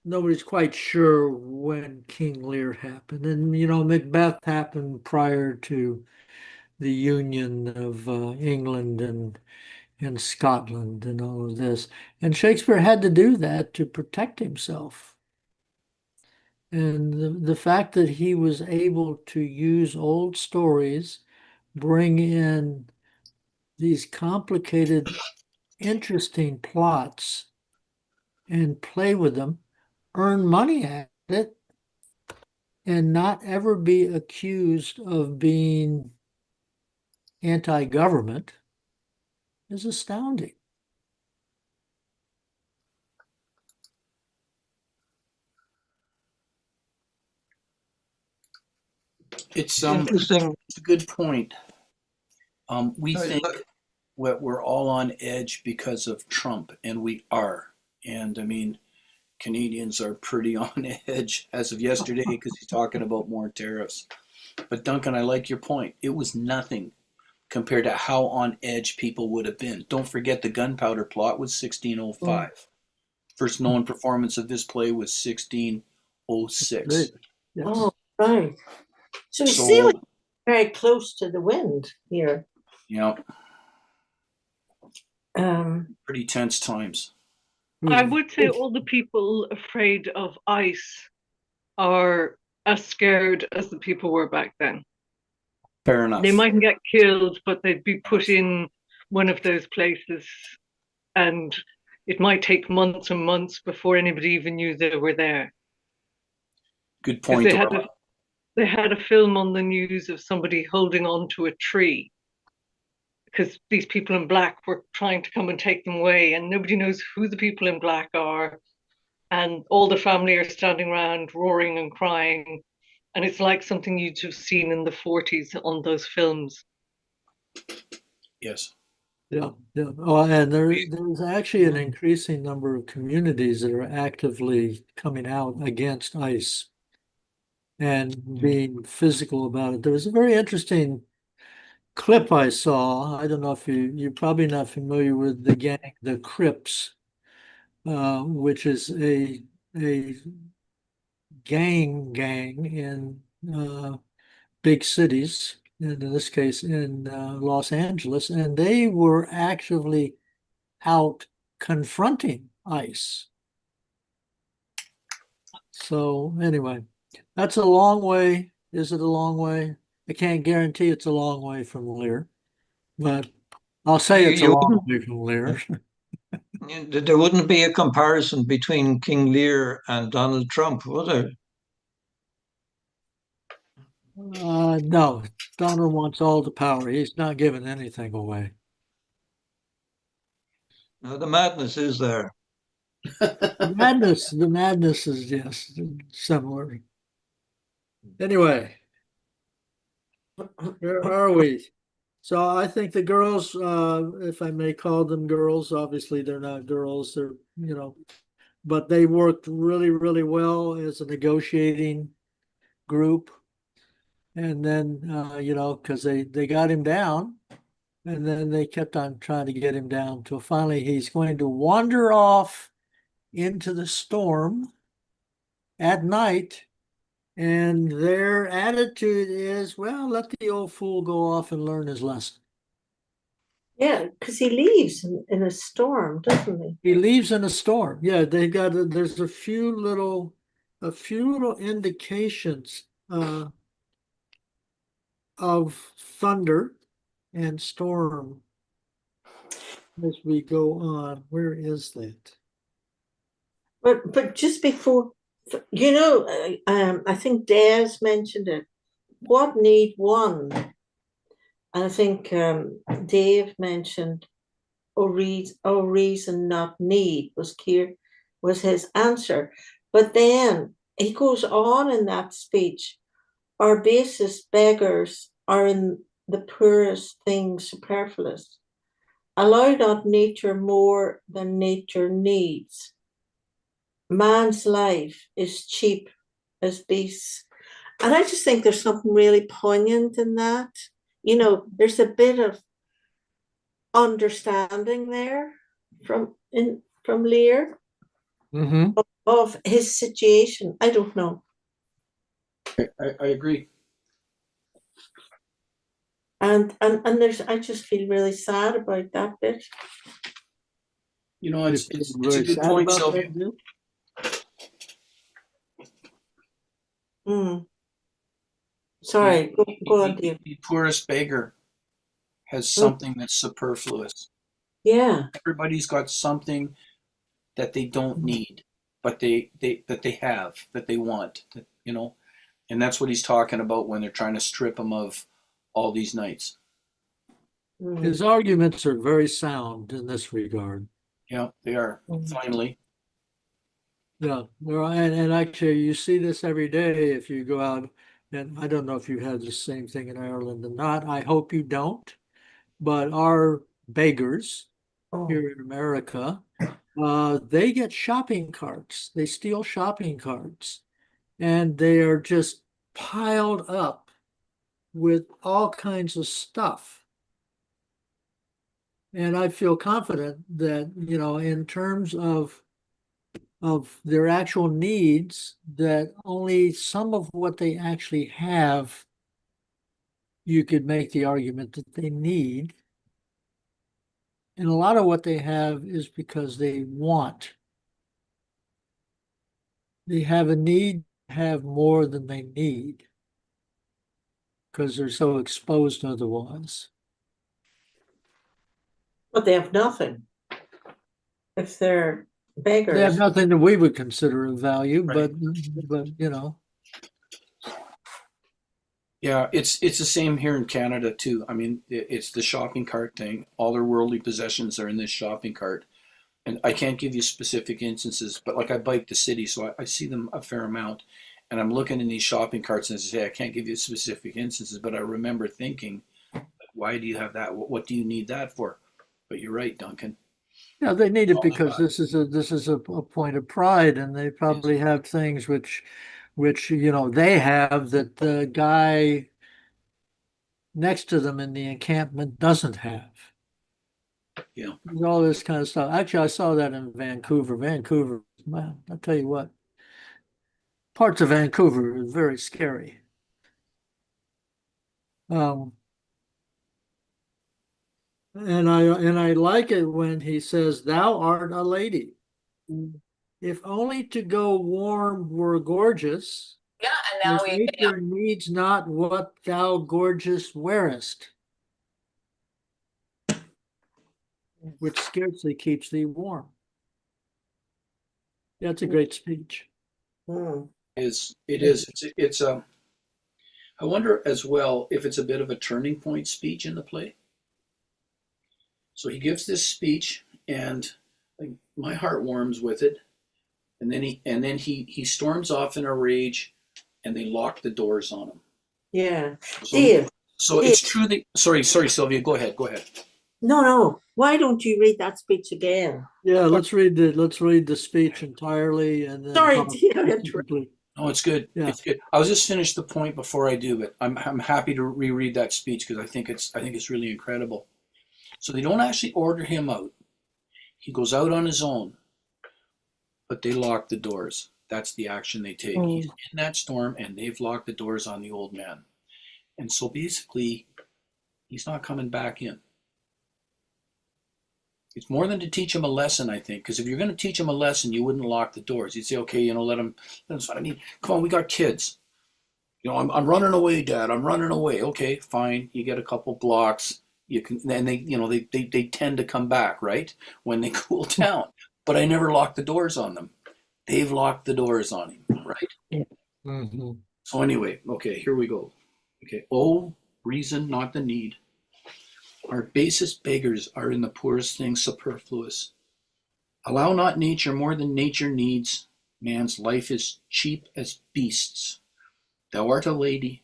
S1: nobody's quite sure when King Lear happened. And, Macbeth happened prior to the union of England and Scotland and all of this. And Shakespeare had to do that to protect himself. And the fact that he was able to use old stories, bring in these complicated, interesting plots, and play with them, earn money at it, and not ever be accused of being anti-government is astounding.
S3: It's
S2: Interesting.
S3: a good point. We
S2: I-
S3: think we're all on edge because of Trump, and we are. And I mean, Canadians are pretty on edge as of yesterday because he's talking about more tariffs. But Duncan, I like your point. It was nothing compared to how on edge people would have been. Don't forget the gunpowder plot was 1605. First known performance of this play was 1606.
S1: Great. Yes.
S6: Oh, right. So
S3: So,
S6: sailing very close to the wind here.
S3: yeah,
S6: Um,
S3: pretty tense times.
S8: I would say all the people afraid of ice are as scared as the people were back then.
S3: Fair enough.
S8: They mightn't get killed, but they'd be put in one of those places, and it might take months and months before anybody even knew they were there.
S3: Good
S8: Because
S3: point.
S8: they had a film on the news of somebody holding on to a tree because these people in black were trying to come and take them away, and nobody knows who the people in black are. And all the family are standing around roaring and crying. And it's like something you'd have seen in the 40s on those films.
S3: Yes.
S1: Yeah, yeah. Oh, and there's actually an increasing number of communities that are actively coming out against ICE and being physical about it. There was a very interesting clip I saw. I don't know if you're probably not familiar with the gang, the Crips, which is a gang in big cities, and in this case in Los Angeles, and they were actually out confronting ICE. So anyway, that's a long way. Is it a long way? I can't guarantee it's a long way from Lear, but I'll say it's a
S2: You
S1: long
S2: wouldn't,
S1: way from Lear.
S2: there wouldn't be a comparison between King Lear and Donald Trump, would there?
S1: No, Donald wants all the power. He's not giving anything away.
S2: Now, the madness is there.
S1: The madness is yes, similar. Anyway, where are we? So I think the girls, if I may call them girls, obviously they're not girls, they're, but they worked really, really well as a negotiating group. And then, because they got him down, and then they kept on trying to get him down till finally he's going to wander off into the storm at night. And their attitude is, well, let the old fool go off and learn his lesson.
S6: Yeah, because he leaves in a storm, doesn't he?
S1: He leaves in a storm. Yeah, there's a few little indications of thunder and storm as we go on. Where is that?
S6: But just before, I think Des mentioned it. What need one? And I think Dave mentioned, oh, reason not need was his answer. But then he goes on in that speech, our basest beggars are in the poorest things superfluous. Allow not nature more than nature needs. Man's life is cheap as beasts. And I just think there's something really poignant in that. There's a bit of understanding there from Lear
S1: Mm-hmm.
S6: of his situation. I don't know.
S3: I agree.
S6: And I just feel really sad about that bit.
S3: It's a
S1: Very
S3: good
S1: sad
S3: point,
S1: about
S3: Sylvia.
S1: that, Bill.
S6: Sorry, go on, Dave.
S3: The poorest beggar has something that's superfluous.
S6: Yeah.
S3: Everybody's got something that they don't need, but they have, that they want, and that's what he's talking about when they're trying to strip him of all these nights.
S1: His arguments are very sound in this regard.
S3: Yeah, they are. Finally.
S1: Yeah, and actually you see this every day if you go out, and I don't know if you had the same thing in Ireland or not. I hope you don't, but our beggars here in America, they get shopping carts. They steal shopping carts, and they are just piled up with all kinds of stuff. And I feel confident that, in terms of their actual needs, that only some of what they actually have, you could make the argument that they need. And a lot of what they have is because they want. They have a need to have more than they need because they're so exposed otherwise.
S6: But they have nothing if they're beggars.
S1: They have nothing that we would consider of value,
S3: Right.
S1: but
S3: Yeah, it's the same here in Canada too. I mean, it's the shopping cart thing. All their worldly possessions are in this shopping cart. And I can't give you specific instances, but like I bike the city, so I see them a fair amount. And I'm looking in these shopping carts and I say, I can't give you specific instances, but I remember thinking, why do you have that? What do you need that for? But you're right, Duncan.
S1: yeah, they need it
S3: All they
S1: because
S3: got.
S1: this is a point of pride, and they probably have things which they have that the guy next to them in the encampment doesn't have.
S3: Yeah.
S1: There's all this kind of stuff. Actually, I saw that in Vancouver. Vancouver, man, I'll tell you what, parts of Vancouver are very scary. Um, and I like it when he says, "Thou art a lady. If only to go warm were gorgeous,
S9: Yeah, and now we
S1: nature needs not what thou gorgeous wearest, which scarcely keeps thee warm." That's a great speech.
S6: Hmm.
S3: It is. It's a. I wonder as well if it's a bit of a turning point speech in the play. So he gives this speech, and like, my heart warms with it. And then he storms off in a rage, and they lock the doors on him.
S6: Yeah.
S3: So,
S6: Dave,
S3: so it's true that. Sorry, Sylvia. Go ahead.
S6: no. Why don't you read that speech again?
S1: Yeah, let's read the speech entirely and then
S6: Sorry,
S1: talk
S6: Dave.
S1: specifically.
S3: No, it's good.
S1: Yeah.
S3: It's good. I'll just finish the point before I do, but I'm happy to reread that speech because I think it's really incredible. So they don't actually order him out. He goes out on his own, but they lock the doors. That's the action they take. He's in that storm, and they've locked the doors on the old man. And so basically, he's not coming back in. It's more than to teach him a lesson, I think, because if you're going to teach him a lesson, you wouldn't lock the doors. You'd say, okay, let him. I mean, come on, we got kids. I'm running away, Dad. I'm running away. Okay, fine. You get a couple blocks. You can, and they tend to come back, right, when they cool down. But I never lock the doors on them. They've locked the doors on him, right?
S1: Mm-hmm.
S3: So anyway, okay, here we go. Okay, oh, reason, not the need. Our basest beggars are in the poorest things superfluous. Allow not nature more than nature needs. Man's life is cheap as beasts. Thou art a lady.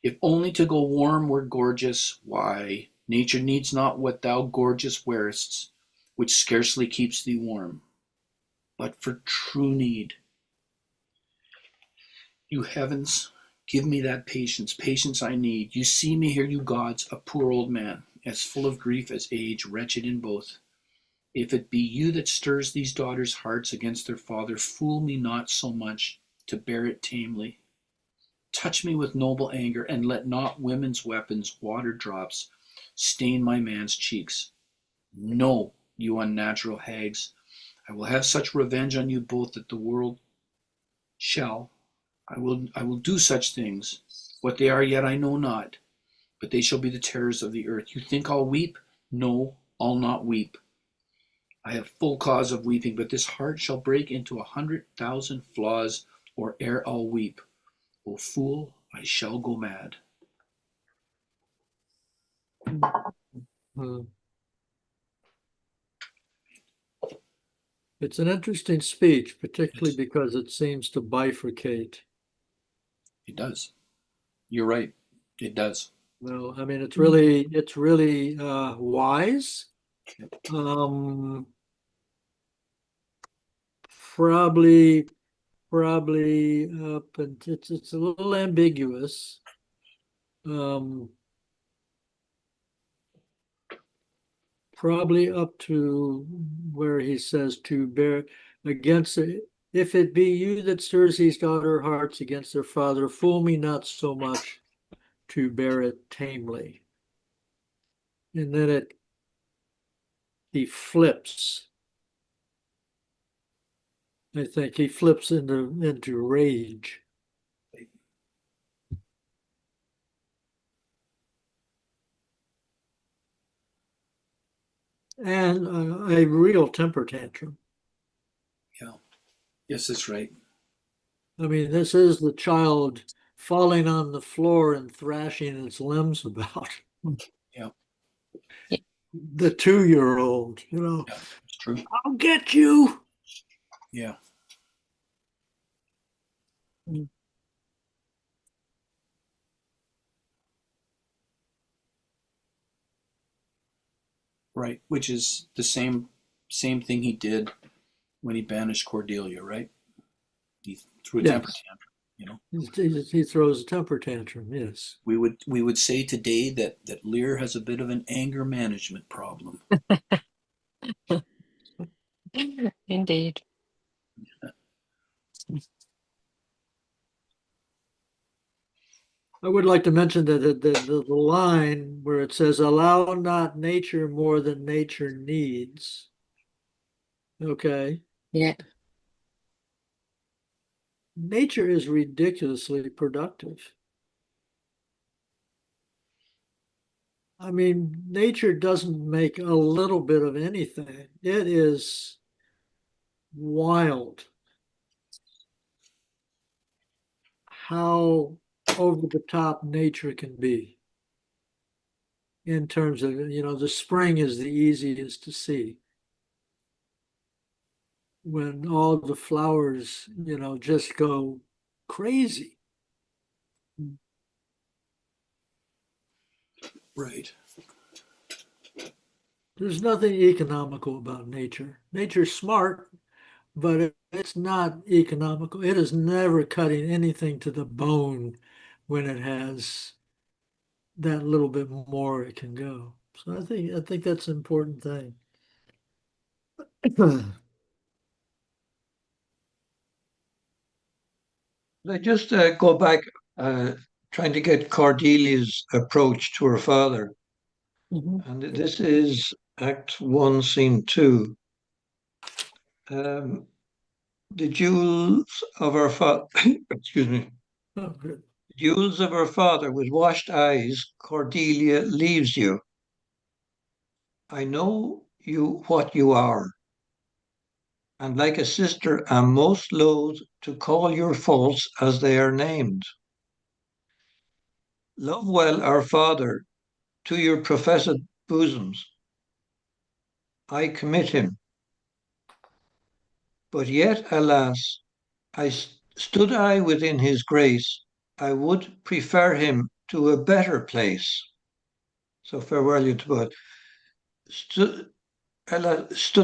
S3: If only to go warm were gorgeous, why, nature needs not what thou gorgeous wearest, which scarcely keeps thee warm. But for true need, you heavens, give me that patience I need. You see me here, you gods, a poor old man, as full of grief as age, wretched in both. If it be you that stirs these daughters' hearts against their father, fool me not so much to bear it tamely. Touch me with noble anger, and let not women's weapons, water drops, stain my man's cheeks. No, you unnatural hags, I will have such revenge on you both that the world shall. I will do such things. What they are yet I know not, but they shall be the terrors of the earth. You think I'll weep? No, I'll not weep. I have full cause of weeping, but this heart shall break into 100,000 flaws, or ere I'll weep. O fool, I shall go mad.
S1: It's an interesting speech, particularly because it seems to bifurcate.
S3: It does. You're right. It does.
S1: Well, I mean, it's really wise. Probably up, and it's a little ambiguous. Probably up to where he says to bear against it. If it be you that stirs these daughter hearts against their father, fool me not so much to bear it tamely. And then he flips. I think he flips into rage. And a real temper tantrum.
S3: Yeah. Yes, that's right.
S1: I mean, this is the child falling on the floor and thrashing its limbs about.
S3: Yeah.
S1: The 2-year-old,
S3: Yeah, it's true.
S1: I'll get you.
S3: Yeah. Right, which is the same thing he did when he banished Cordelia, right? He threw a temper tantrum.
S1: He throws a temper tantrum, yes.
S3: We would say today that Lear has a bit of an anger management problem.
S7: Indeed.
S1: I would like to mention that the line where it says, allow not nature more than nature needs. Okay.
S7: Yeah.
S1: Nature is ridiculously productive. I mean, nature doesn't make a little bit of anything. It is wild how over the top nature can be in terms of, the spring is the easiest to see. When all the flowers, just go crazy.
S3: Right.
S1: There's nothing economical about nature. Nature's smart, but it's not economical. It is never cutting anything to the bone when it has that little bit more it can go. So I think that's an important thing.
S2: I just go back, trying to get Cordelia's approach to her father. And this is Act 1, Scene 2. The jewels of our father, excuse me,
S1: Oh, good.
S2: jewels of her father with washed eyes, Cordelia leaves you. I know you what you are, and like a sister am most loath to call your faults as they are named. Love well our father to your professed bosoms. I commit him. But yet, alas, stood I within his grace, I would prefer him to a better place. So farewell you to both. Stood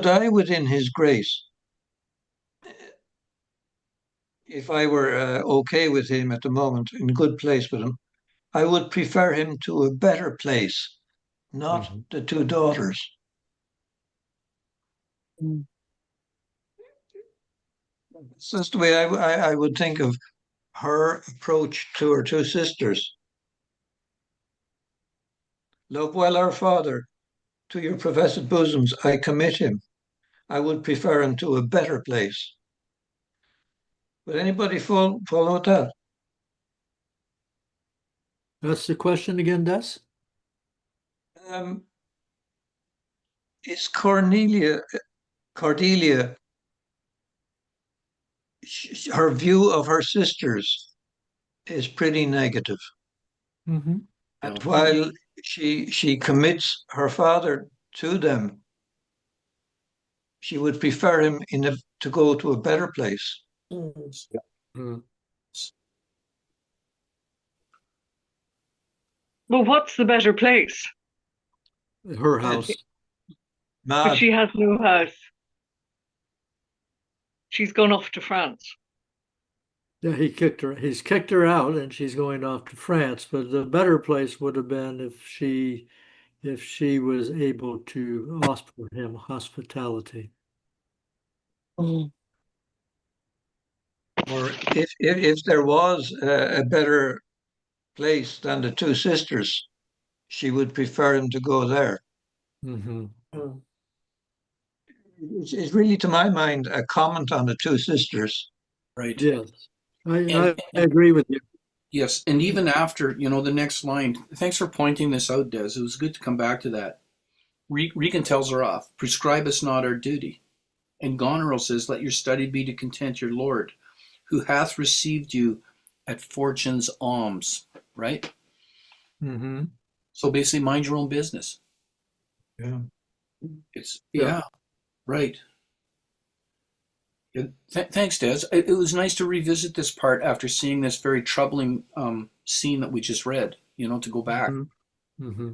S2: I within his grace. If I were okay with him at the moment, in a good place with him, I would prefer him to a better place, not the two daughters.
S7: Mm.
S2: It's just the way I would think of her approach to her two sisters. Love well our father, to your professed bosoms I commit him. I would prefer him to a better place. Would anybody follow with that?
S1: That's the question again, Des?
S2: Um, is Cordelia, her view of her sisters is pretty negative.
S1: Mm-hmm.
S2: And
S3: Yeah.
S2: while she commits her father to them, she would prefer him to go to a better place.
S1: Mm.
S8: Well, what's the better place?
S1: Her house.
S8: But
S2: Mad.
S8: she has no house. She's gone off to France.
S1: Yeah, he's kicked her out and she's going off to France, but the better place would have been if she was able to offer him hospitality.
S7: Mm.
S2: Or if there was a better place than the two sisters, she would prefer him to go there.
S1: Mm-hmm.
S2: It's really, to my mind, a comment on the two sisters.
S3: Right.
S1: Yes,
S3: And,
S1: I
S3: and
S1: agree with you.
S3: yes, and even after, the next line, thanks for pointing this out, Des. It was good to come back to that. Regan tells her off, prescribe us not our duty. And Goneril says, let your study be to content your Lord, who hath received you at fortune's alms, right?
S1: Mm-hmm.
S3: So basically, mind your own business.
S2: Yeah.
S3: It's,
S1: Yeah.
S3: yeah, right. Yeah, thanks, Des. It was nice to revisit this part after seeing this very troubling scene that we just read, to go back.
S1: Mm-hmm. Mm-hmm.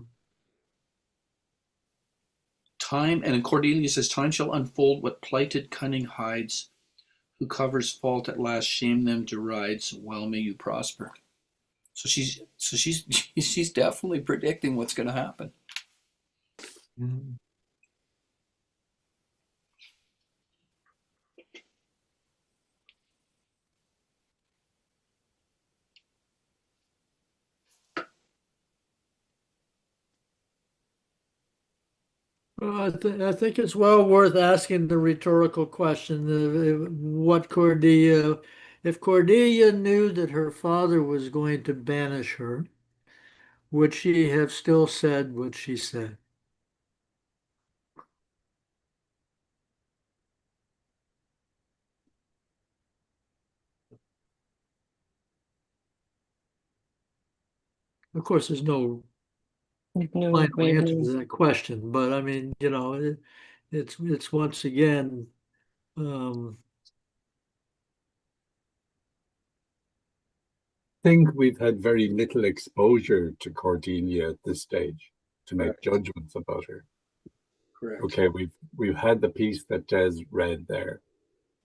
S3: Time, and Cordelia says, time shall unfold what plighted cunning hides. Who covers fault at last shame them deride, so well may you prosper. So she's definitely predicting what's going to happen.
S1: Well, I think it's well worth asking the rhetorical question: what Cordelia, if Cordelia knew that her father was going to banish her, would she have still said what she said? Of course, there's no
S7: No,
S1: final answer
S7: really.
S1: to that question, but I mean, it's once again, um,
S5: I think we've had very little exposure to Cordelia at this stage to make judgments about her.
S3: Correct.
S5: Okay, we've had the piece that Des read there,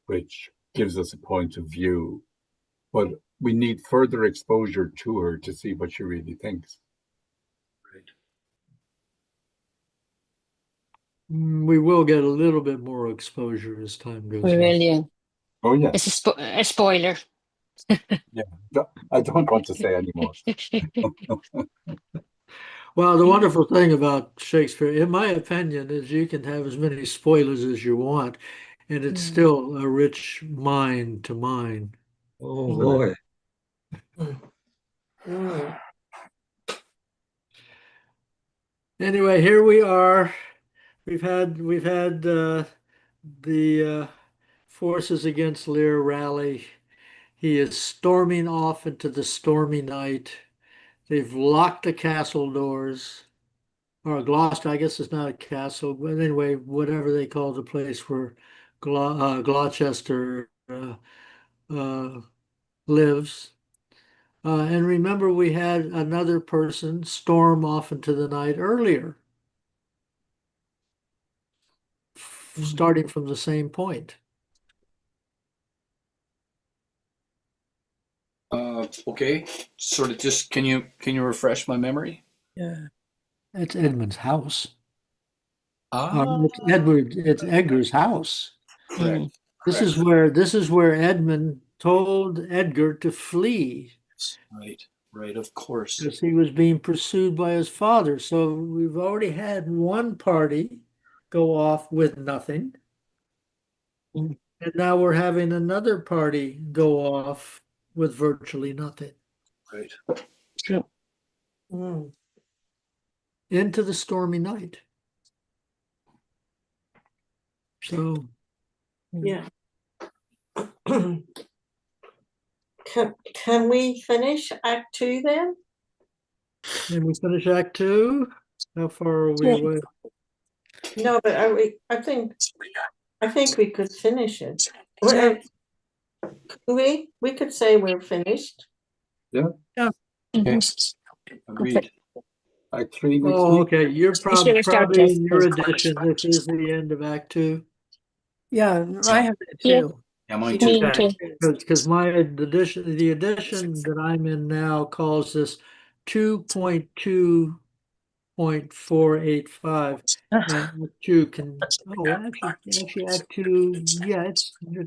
S5: which gives us a point of view, but we need further exposure to her to see what she really thinks.
S1: we will get a little bit more exposure as time goes
S7: We
S1: on.
S7: will, yeah.
S5: Oh yeah,
S7: It's a spoiler.
S5: yeah. I don't want to say anymore.
S1: Well, the wonderful thing about Shakespeare, in my opinion, is you can have as many spoilers as you want, and it's still a rich mind to mine.
S2: Oh boy.
S6: Mm.
S1: Anyway, here we are. We've had the forces against Lear rally. He is storming off into the stormy night. They've locked the castle doors. Or Gloucester, I guess it's not a castle, but anyway, whatever they call the place where Gloucester uh, lives. And remember, we had another person storm off into the night earlier, starting from the same point.
S3: Okay, sort of. Just can you refresh my memory?
S4: Yeah.
S1: It's Edmund's house.
S3: Ah,
S1: It's Edgar's house.
S3: correct.
S1: This is where Edmund told Edgar to flee
S3: Right, of course.
S1: because he was being pursued by his father. So we've already had one party go off with nothing. And now we're having another party go off with virtually nothing
S3: Right.
S7: True.
S6: Mm.
S1: into the stormy night. So
S6: Yeah. Can we finish Act 2 then?
S1: can we finish Act 2? How far are we away?
S6: No, but I think we could finish it. We could say we're finished.
S7: Mhm.
S3: Agreed.
S5: Act 3 next
S1: Oh,
S5: week.
S1: okay. You're
S7: We should have started
S1: probably in your
S7: with
S1: edition. This is the end of Act 2.
S4: Yeah, I have it
S7: Yeah.
S4: too.
S3: Yeah, mine
S7: Me
S3: too.
S7: too.
S1: Because the edition that I'm in now calls this 2.2.485, and Act 2 can, oh, actually Act 2, yeah, it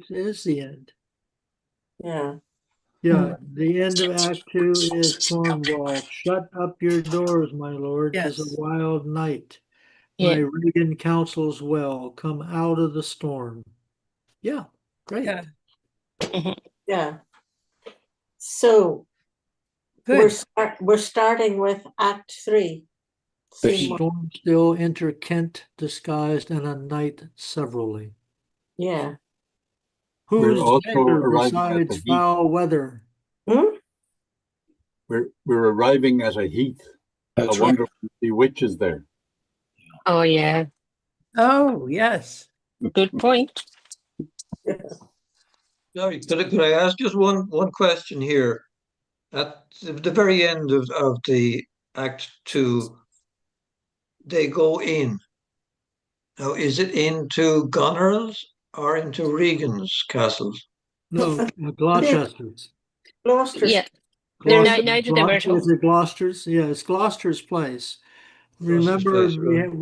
S1: is the end.
S6: Yeah.
S1: Yeah, the end of Act 2 is Cornwall. Shut up your doors, my lord. 'Tis a
S4: Yes.
S1: wild night. My
S7: Yeah.
S1: Regan counsels well. Come out of the storm. Yeah, great.
S4: Yeah.
S6: Yeah. So
S4: Good.
S6: we're starting with Act 3.
S1: The
S6: Scene one.
S1: storm still enter Kent disguised and a knight severally.
S6: Yeah.
S5: We're
S1: Who's
S5: also
S1: better
S5: arriving at
S1: besides
S5: the heath.
S1: foul weather?
S6: Hmm?
S5: We're arriving at a heath.
S3: That's
S5: I wonder if the witch is there.
S7: Oh, yeah.
S4: Oh, yes.
S7: Good point.
S2: Sorry, could I ask just one question here? At the very end of the Act 2, they go in. Now, is it into Goneril's or into Regan's castles?
S1: No, Gloucester's.
S6: Gloucester's.
S7: Yeah, they're
S1: Gloucester,
S7: neither of them are at
S1: is
S7: home.
S1: it Gloucester's? Yeah, it's Gloucester's place.
S2: Gloucester's
S1: Remember,
S2: place, right.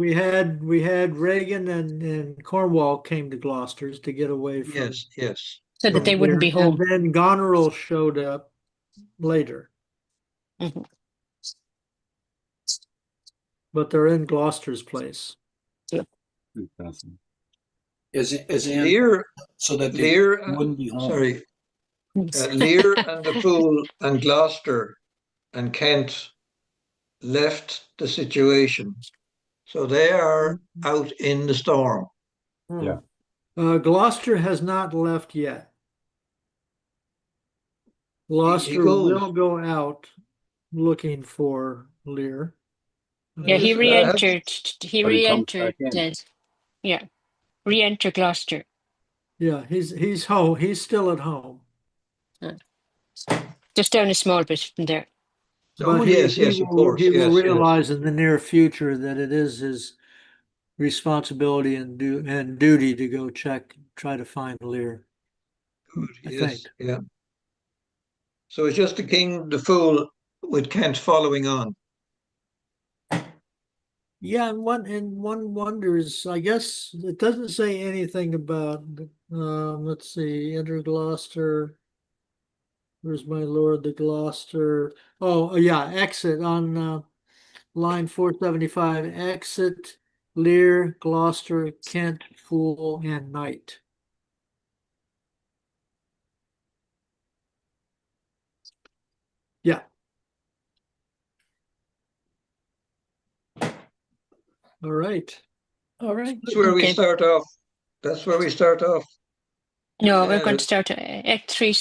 S1: we had Reagan and Cornwall came to Gloucester's to get away from
S2: Yes, yes.
S7: So that they wouldn't be
S1: there, and
S7: home.
S1: then Goneril showed up later.
S7: Mhm.
S1: But they're in Gloucester's place.
S5: Interesting.
S3: As in,
S2: Lear,
S3: so that they
S2: Lear,
S3: wouldn't be home.
S2: sorry, Lear and the Fool and Gloucester and Kent left the situation. So they are out in the storm.
S5: Yeah.
S1: Gloucester has not left yet.
S2: He
S1: Gloucester
S2: goes.
S1: will go out looking for Lear.
S7: Yeah, he
S2: Listen, I have-
S7: re-entered. He
S5: But he comes
S7: re-entered.
S5: back in.
S7: Yeah, re-enter Gloucester.
S1: Yeah, he's home. He's still at home.
S7: Just down a small bit from there.
S1: But
S2: yes, yes, of course.
S1: he will
S2: Yes, yes.
S1: realize in the near future that it is his responsibility and duty to go try to find Lear.
S2: Good,
S1: I
S2: yes,
S1: think.
S2: yeah. So it's just the King, the Fool, with Kent following on.
S1: Yeah, and one wonders. I guess it doesn't say anything about. Let's see, enter Gloucester. Where's my lord, the Gloucester? Oh, yeah, exit on line 475. Exit Lear, Gloucester, Kent, Fool, and Knight. Yeah. All right.
S4: All right.
S2: That's where we
S7: Okay.
S2: start off. That's where we start off.
S7: No, we're
S2: Yeah,
S7: going to start Act 3,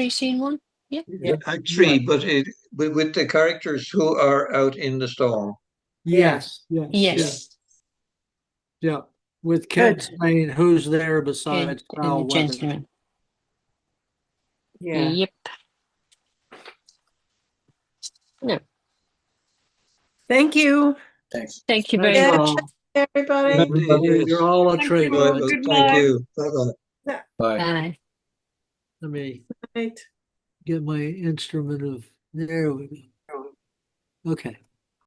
S7: Scene 1. Yeah.
S2: Act 3,
S1: Yeah.
S2: but with the characters who are out in the storm.
S1: Yes. Yes.
S7: Yes.
S1: Yeah. With Kent saying who's there besides
S7: And
S1: foul
S7: the
S1: weather.
S7: gentleman.
S6: Yeah.
S7: Yep. No.
S4: Thank you.
S3: Thanks.
S7: Thank you
S1: Thanks
S7: very
S6: Yeah.
S7: much.
S1: all.
S6: Everybody.
S2: Indeed, yes.
S1: You're all a
S8: Thank
S1: traitor.
S8: you all.
S2: Well,
S8: Good
S2: thank
S8: night.
S2: you. Bye-bye.
S3: Bye.
S7: Bye.
S1: Let me
S6: Right.
S1: get my instrument of, there we go. Okay.